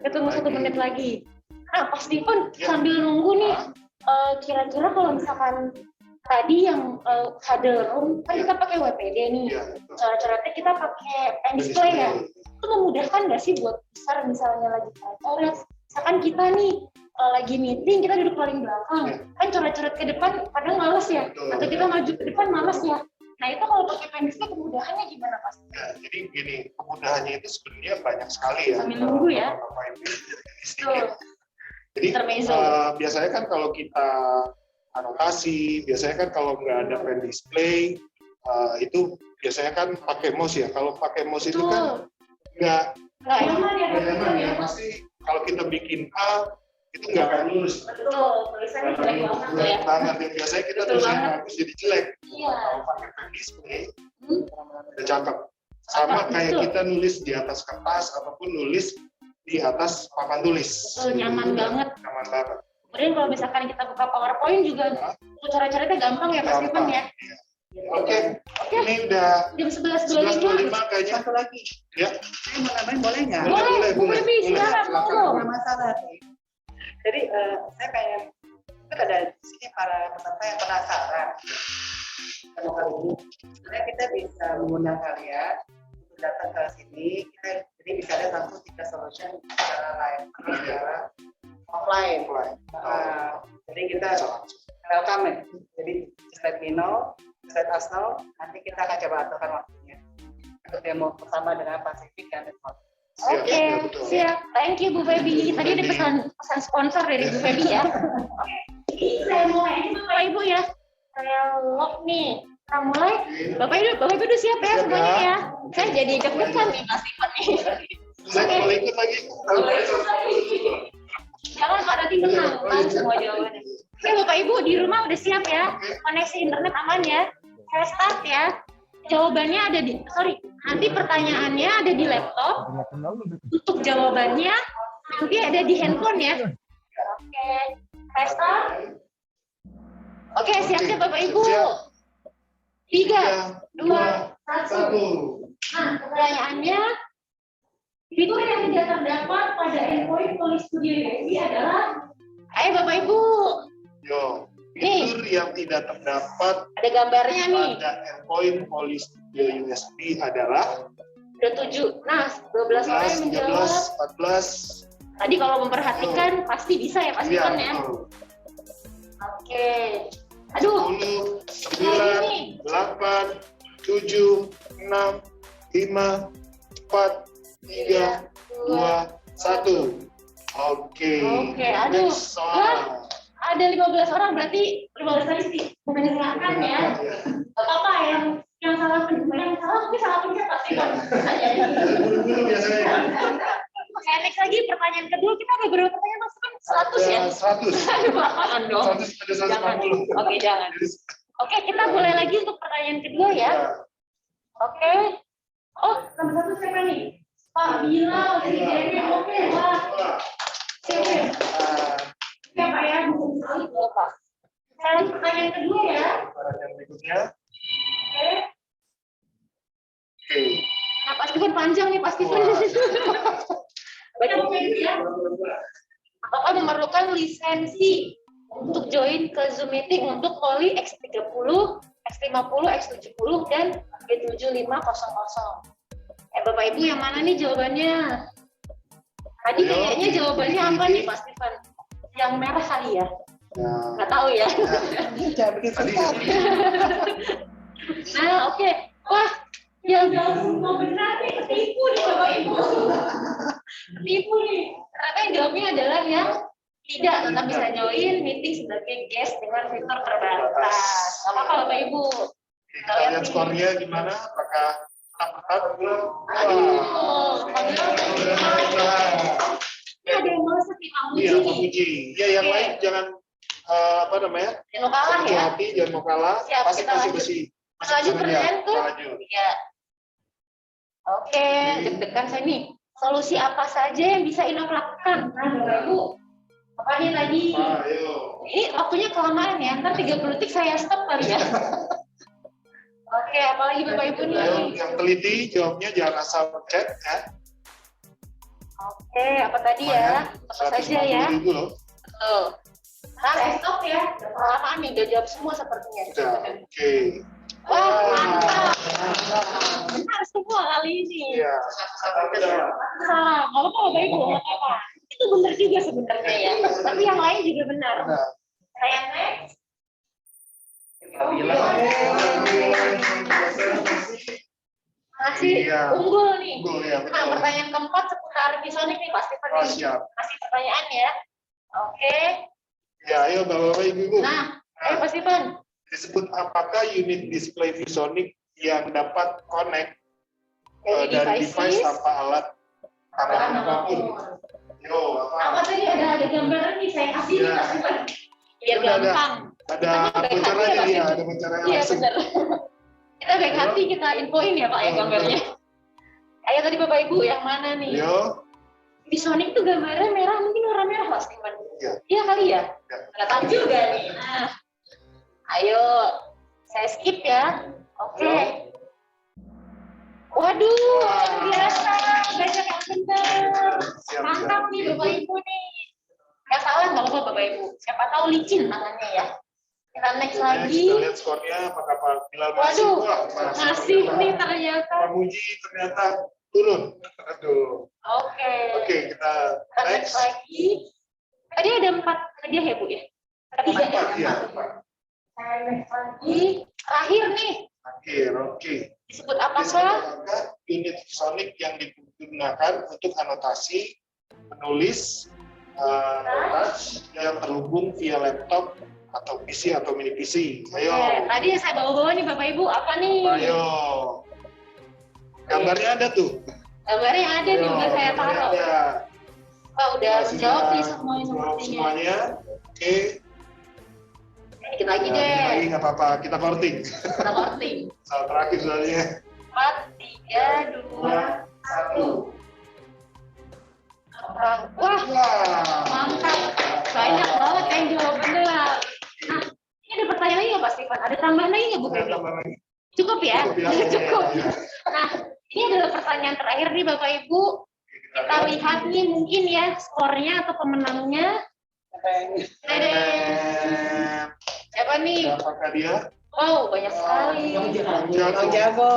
Speaker 6: Kita tunggu 1 menit lagi. Nah, Pak Stephen sambil nunggu nih, kira-kira kalau misalkan tadi yang huddle room kan kita pakai WPD nih, coret-coretnya kita pakai pen display ya. Itu memudahkan nggak sih buat besar misalnya lagi coret? Misalkan kita nih lagi meeting, kita duduk paling belakang, kan coret-coret ke depan kadang males ya, atau kita maju ke depan males ya. Nah itu kalau pakai pen display kemudahannya gimana Pak?
Speaker 9: Ya, jadi gini, kemudahannya itu sebenarnya banyak sekali ya.
Speaker 6: Sambil nunggu ya.
Speaker 9: Jadi biasanya kan kalau kita anotasi, biasanya kan kalau nggak ada pen display, itu biasanya kan pakai mouse ya. Kalau pakai mouse itu kan nggak nyaman ya. Pasti kalau kita bikin A, itu nggak akan lurus.
Speaker 6: Betul, tulisannya jelek banget ya.
Speaker 9: Banget ya. Biasanya kita tulisannya bagus jadi jelek.
Speaker 6: Iya.
Speaker 9: Kalau pakai pen display, udah cakep. Sama kayak kita nulis di atas kertas ataupun nulis di atas papan tulis.
Speaker 6: Betul, nyaman banget.
Speaker 9: Nyaman banget.
Speaker 6: Kemudian kalau misalkan kita buka PowerPoint juga, cara-caranya gampang ya Pak Stephen ya.
Speaker 9: Oke. Ini udah
Speaker 6: jam
Speaker 9: 11.25 kayaknya.
Speaker 10: Satu lagi.
Speaker 9: Ya.
Speaker 10: Saya mau nambahin boleh nggak?
Speaker 6: Boleh, Bu Baby, silakan monggo.
Speaker 10: Nggak masalah. Jadi saya pengen, kan ada di sini para peserta yang penasaran. Sebenarnya kita bisa mengundang kalian untuk datang ke sini. Jadi bisa lihat langsung 3 solution secara live, secara offline. Jadi kita welcome ya. Jadi just let me know, just let us know. Nanti kita akan coba aturkan waktunya untuk demo bersama dengan Pasifik dan Redmond.
Speaker 6: Oke, siap. Thank you Bu Baby. Tadi ada pesan sponsor dari Bu Baby ya. Oke, saya mulai aja Bapak Ibu ya. Saya lock nih. Kita mulai. Bapak Ibu udah siap ya semuanya ya. Saya jadi deg-degan nih Mas Stephen nih.
Speaker 9: Saya boleh ikut lagi.
Speaker 6: Jangan Pak, nanti tenang kan semua jawabannya. Oke Bapak Ibu di rumah udah siap ya. Koneksi internet aman ya. Saya start ya. jawabannya ada di, nanti pertanyaannya ada di laptop, untuk jawabannya nanti ada di handphone ya. Oke, Resta. Oke, siap-siap Bapak Ibu. 3, 2, 1. Nah, pertanyaannya, fitur yang tidak terdapat pada endpoint Poly Studio USB adalah, ayo Bapak Ibu.
Speaker 9: Yo,
Speaker 6: Nih,
Speaker 9: fitur yang tidak terdapat
Speaker 6: ada gambarnya nih.
Speaker 9: pada endpoint Poly Studio USB adalah
Speaker 6: Udah 7. Nah, 12 orang yang
Speaker 9: 11,
Speaker 6: menjawab.
Speaker 9: 13, 14.
Speaker 6: Tadi kalau memperhatikan pasti bisa ya, pasti kan ya.
Speaker 9: betul.
Speaker 6: Oke. Aduh,
Speaker 9: 10,
Speaker 6: lagi
Speaker 9: 9, 8, 7, 6, 5, 4, 3, 2, 1. Oke.
Speaker 6: Oke, aduh.
Speaker 9: Next soal.
Speaker 6: ada 15 orang, berarti 15 tadi sih mendengarkan ya. Gak apa-apa yang salah mungkin salah pencet pasti kan.
Speaker 9: Buru-buru biasanya.
Speaker 6: Oke, next lagi pertanyaan kedua, kita ada berapa pertanyaan Mas? 100 ya?
Speaker 9: 100.
Speaker 6: Apaan dong?
Speaker 9: 100 ada
Speaker 6: Jangan.
Speaker 9: 140.
Speaker 6: Oke, jangan. Oke, kita mulai lagi untuk pertanyaan kedua ya. Oke. Oh, nomor 1 siapa nih? Pak Bila, Oke, wah. Oke. Siapa ya? Pak. Pertanyaan kedua ya.
Speaker 9: Pertanyaan berikutnya.
Speaker 6: Oke.
Speaker 9: Oke.
Speaker 6: Nah, pasti kan panjang nih, pasti kan. Baca buku ini ya. Apakah memerlukan lisensi untuk join ke Zoom meeting untuk Poly X30, X50, X70, dan B7500? Bapak Ibu yang mana nih jawabannya? Tadi kayaknya jawabannya apa nih Pak Stefan? Yang merah kali ya? Nggak tahu ya. Nah, oke. Wah, yang jawab semua benar nih, ketipu nih Bapak Ibu. Ketipu nih. Ternyata yang jawabnya adalah yang tidak tetap bisa join meeting sebagai guest dengan fitur terbatas. Nggak apa-apa Bapak Ibu.
Speaker 9: Kita lihat skornya gimana? Apakah tetap?
Speaker 6: Aduh, ini ada yang malas nih Pak Muji.
Speaker 9: Iya, Pak Muji. Iya, yang lain jangan apa namanya?
Speaker 6: Jangan mau kalah ya.
Speaker 9: Hati, jangan mau kalah.
Speaker 6: Siap,
Speaker 9: Pasti
Speaker 6: kita lanjut.
Speaker 9: bersih.
Speaker 6: Lanjut pertanyaan tuh. Iya. Oke, deg-degan saya nih. Solusi apa saja yang bisa Innov lakukan? Nah, Bapak Ibu, apa nih tadi?
Speaker 9: Ayo.
Speaker 6: Ini waktunya kelamaan ya, ntar 30 detik saya stop kali ya. Oke, apalagi Bapak Ibu nih?
Speaker 9: Ayo, yang teliti jawabnya jangan asal chat ya.
Speaker 6: Oke, apa tadi ya? Apa saja ya?
Speaker 9: 150.000 loh.
Speaker 6: Betul. Nah, saya stop ya. Udah kelamaan nih, udah jawab semua sepertinya.
Speaker 9: Sudah, oke.
Speaker 6: Wah, mantap. Benar semua kali ini.
Speaker 9: Iya.
Speaker 6: Salah, nggak apa-apa Bapak Ibu, nggak apa-apa. Itu benar juga sebenarnya ya. Tapi yang lain juga benar. Saya next. Masih unggul nih. Nah, pertanyaan keempat seputar ViewSonic nih, pasti masih pertanyaan ya. Oke.
Speaker 9: Ya, ayo Bapak-bapak, Ibu-ibu.
Speaker 6: Nah, ayo Pak Stefan.
Speaker 9: Disebut apakah unit display ViewSonic yang dapat connect dari device tanpa alat tambahan apapun? Yo,
Speaker 6: Apa tadi ada gambaran nih saya kasih nih Pak Stefan. Biar gampang.
Speaker 9: Ada bocorannya ya, ada bocorannya
Speaker 6: Iya
Speaker 9: langsung.
Speaker 6: benar. Kita baik hati kita infoin ya Pak ya gambarnya. Ayo tadi Bapak Ibu yang mana nih?
Speaker 9: Yo.
Speaker 6: ViewSonic tuh gambarnya merah, mungkin warna merah Pak Stefan. Iya kali ya? Nggak tahu juga nih. Nah, ayo saya skip ya. Oke. Waduh, luar biasa. Banyak yang benar. Mantap nih Bapak Ibu nih. Yang salah nggak apa-apa Bapak Ibu. Siapa tahu licin tangannya ya. Kita next lagi.
Speaker 9: Kita lihat skornya apakah Pak Bilal masih?
Speaker 6: Waduh,
Speaker 9: Wah,
Speaker 6: masih nih ternyata.
Speaker 9: Pak Muji ternyata turun. Aduh.
Speaker 6: Oke.
Speaker 9: Oke, kita
Speaker 6: Next lagi. Tadi ada 4 hadiah ya Bu ya? 3 ya?
Speaker 9: Iya.
Speaker 6: Next lagi. Terakhir nih.
Speaker 9: Akhir, oke.
Speaker 6: Disebut apa sih?
Speaker 9: Unit ViewSonic yang digunakan untuk anotasi, menulis, touch yang terhubung via laptop atau PC atau mini PC. Ayo.
Speaker 6: Tadi yang saya bawa-bawa nih Bapak Ibu, apa nih?
Speaker 9: Ayo. Gambarnya ada tuh.
Speaker 6: Gambarnya ada nih, udah saya taruh. Pak udah menjawab nih semuanya sepertinya.
Speaker 9: Semuanya. Oke.
Speaker 1: Dikit lagi
Speaker 9: Dikit
Speaker 1: deh.
Speaker 9: lagi nggak apa-apa, kita counting.
Speaker 1: Kita counting.
Speaker 9: Saat terakhir soalnya.
Speaker 1: 4, 3, 2, 1. Wah, mantap. Banyak banget yang jawab benar. Nah, ini ada pertanyaan lagi nggak Pak Stefan? Ada tambahan lagi nggak Bu Feby? Cukup ya? Cukup. Nah, ini adalah pertanyaan terakhir nih Bapak Ibu. Kita lihat nih mungkin ya skornya atau pemenangnya. Ada siapa nih?
Speaker 9: Apakah dia?
Speaker 1: Oh, banyak sekali.
Speaker 8: Jago.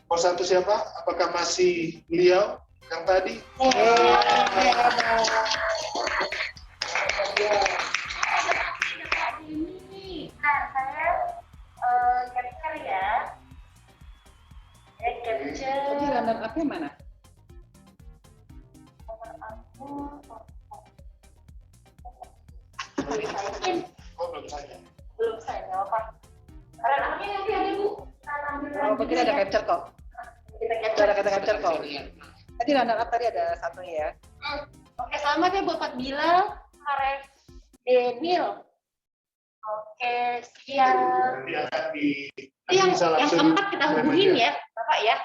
Speaker 9: Nomor 1 siapa? Apakah masih beliau yang tadi?
Speaker 6: Nah, saya capture ya. Capture.
Speaker 8: Tadi runner up-nya mana?
Speaker 9: Oh, belum saya.
Speaker 6: Belum saya apa. Karena namanya nanti ada Bu.
Speaker 8: Oh, kita ada capture kok.
Speaker 6: Kita
Speaker 8: Ada kata capture kok. Tadi runner up tadi ada satu ya.
Speaker 6: Oke, selamat ya Bapak Bilal, Aref Denil. Oke, siap.
Speaker 9: Nanti akan di
Speaker 6: Yang
Speaker 9: bisa langsung
Speaker 6: keempat kita hubungin ya, Bapak ya.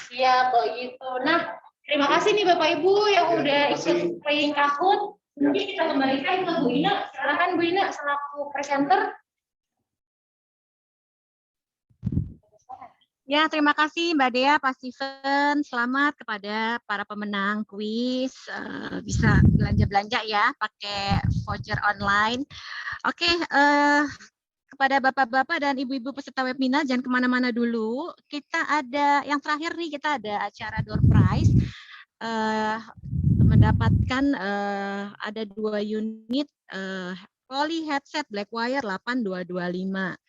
Speaker 6: Siap begitu. Nah, terima kasih nih Bapak Ibu yang
Speaker 9: Ya,
Speaker 6: udah
Speaker 9: terima kasih.
Speaker 6: ikut playing Kahoot. Mungkin kita kembalikan ke Bu Ina. Silakan Bu Ina selaku presenter.
Speaker 3: Ya, terima kasih Mbak Dea, Pak Steven. Selamat kepada para pemenang kuis. Bisa belanja-belanja ya, pakai voucher online. Oke, kepada Bapak-Bapak dan Ibu-Ibu peserta webinar, jangan kemana-mana dulu. Kita ada, yang terakhir nih, kita ada acara door prize. Mendapatkan ada 2 unit Poly headset Blackwire 8225.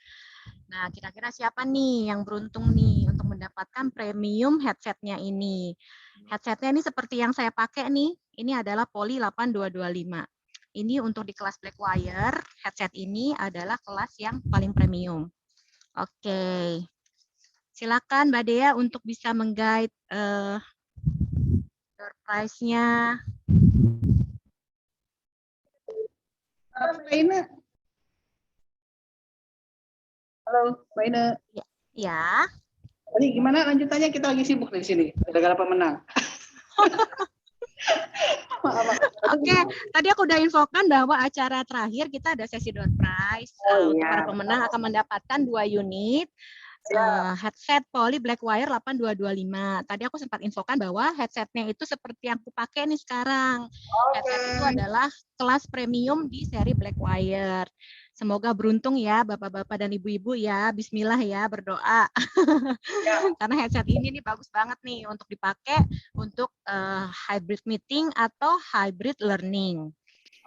Speaker 3: Nah, kira-kira siapa nih yang beruntung nih untuk mendapatkan premium headsetnya ini? Headsetnya ini seperti yang saya pakai nih. Ini adalah Poly 8225. Ini untuk di kelas Blackwire. Headset ini adalah kelas yang paling premium. Oke. Silakan Mbak Dea untuk bisa meng-guide door prize-nya.
Speaker 8: Mbak Ina. Halo, Mbak Ina.
Speaker 3: Ya.
Speaker 8: Tadi gimana lanjutannya? Kita lagi sibuk di sini. Gara-gara pemenang.
Speaker 3: Oke, tadi aku udah infokan bahwa acara terakhir kita ada sesi door prize. Untuk para pemenang akan mendapatkan 2 unit headset Poly Blackwire 8225. Tadi aku sempat infokan bahwa headsetnya itu seperti yang aku pakai nih sekarang. Headset itu adalah kelas premium di seri Blackwire. Semoga beruntung ya Bapak-bapak dan Ibu-ibu ya. Bismillah ya, berdoa. Karena headset ini nih bagus banget nih untuk dipakai untuk hybrid meeting atau hybrid learning.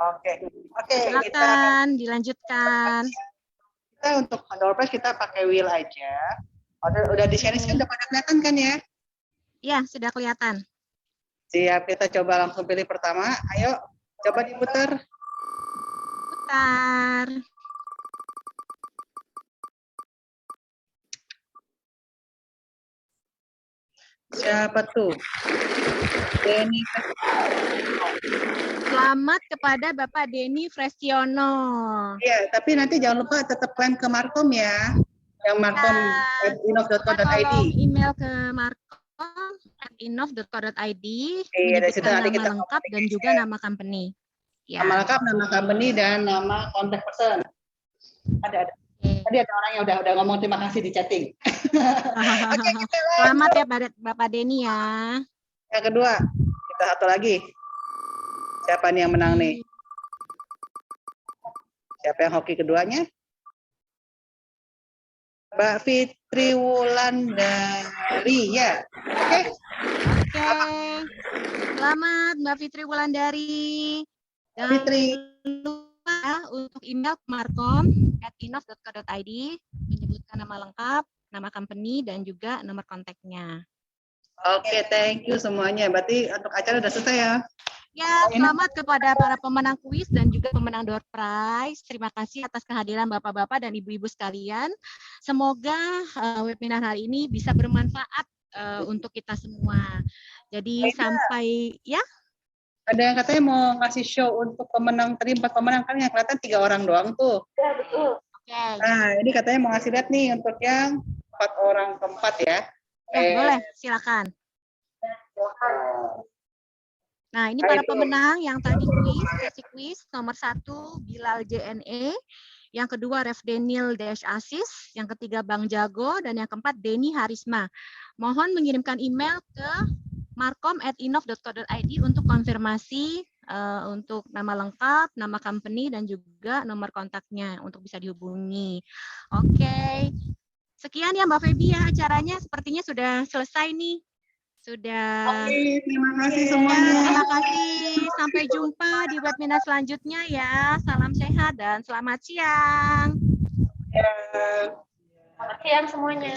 Speaker 8: Oke.
Speaker 3: Silakan dilanjutkan.
Speaker 8: Kita untuk door prize kita pakai wheel aja. Udah di sharing kan udah pada kelihatan kan ya?
Speaker 3: Ya, sudah kelihatan.
Speaker 8: Siap, kita coba langsung pilih pertama. Ayo, coba diputar.
Speaker 3: Putar.
Speaker 8: Siapa tuh? Denny.
Speaker 3: Selamat kepada Bapak Denny Frestiono.
Speaker 8: Iya, tapi nanti jangan lupa tetap plan ke Markom ya. Yang markom@innov.co.id.
Speaker 3: Tolong email ke markom@innov.co.id.
Speaker 8: Iya, dari situ
Speaker 3: menyebutkan
Speaker 8: nanti
Speaker 3: nama
Speaker 8: kita
Speaker 3: lengkap dan juga nama company. Ya.
Speaker 8: Nama lengkap, nama company, dan nama contact person. Ada. Tadi ada orang yang udah ngomong terima kasih di chatting. Oke, kita
Speaker 3: Selamat ya Bapak Denny ya.
Speaker 8: yang kedua, kita satu lagi. Siapa nih yang menang nih? Siapa yang hoki keduanya? Mbak Fitri Wulandari ya. Oke.
Speaker 3: Oke. Selamat Mbak Fitri Wulandari. Jangan
Speaker 8: Fitri.
Speaker 3: lupa untuk email markom@innov.co.id menyebutkan nama lengkap, nama company, dan juga nomor kontaknya.
Speaker 8: Oke, thank you semuanya. Berarti untuk acara udah selesai ya?
Speaker 3: Ya, selamat kepada para pemenang kuis dan juga pemenang door prize. Terima kasih atas kehadiran Bapak-bapak dan Ibu-ibu sekalian. Semoga webinar hari ini bisa bermanfaat untuk kita semua. Jadi sampai ya.
Speaker 8: Ada yang katanya mau ngasih show untuk pemenang, tadi 4 pemenang kan yang kelihatan 3 orang doang tuh.
Speaker 6: Ya, betul.
Speaker 3: Oke.
Speaker 8: Nah, ini katanya mau ngasih lihat nih untuk yang 4 orang keempat ya.
Speaker 3: Ya, boleh, silakan. Nah, ini para pemenang yang tadi sesi kuis. Nomor 1, Bilal JNE. Yang kedua, Ref Daniel Asis. Yang ketiga, Bang Jago. Dan yang keempat, Denny Harisma. Mohon mengirimkan email ke markom@inov.co.id untuk konfirmasi untuk nama lengkap, nama company, dan juga nomor kontaknya untuk bisa dihubungi. Oke. Sekian ya Mbak Feby ya, acaranya sepertinya sudah selesai nih. Sudah.
Speaker 8: Oke, terima kasih
Speaker 3: Ya,
Speaker 8: semuanya.
Speaker 3: terima kasih. Sampai jumpa di webinar selanjutnya ya. Salam sehat dan selamat siang.
Speaker 8: Ya.
Speaker 6: Selamat siang semuanya.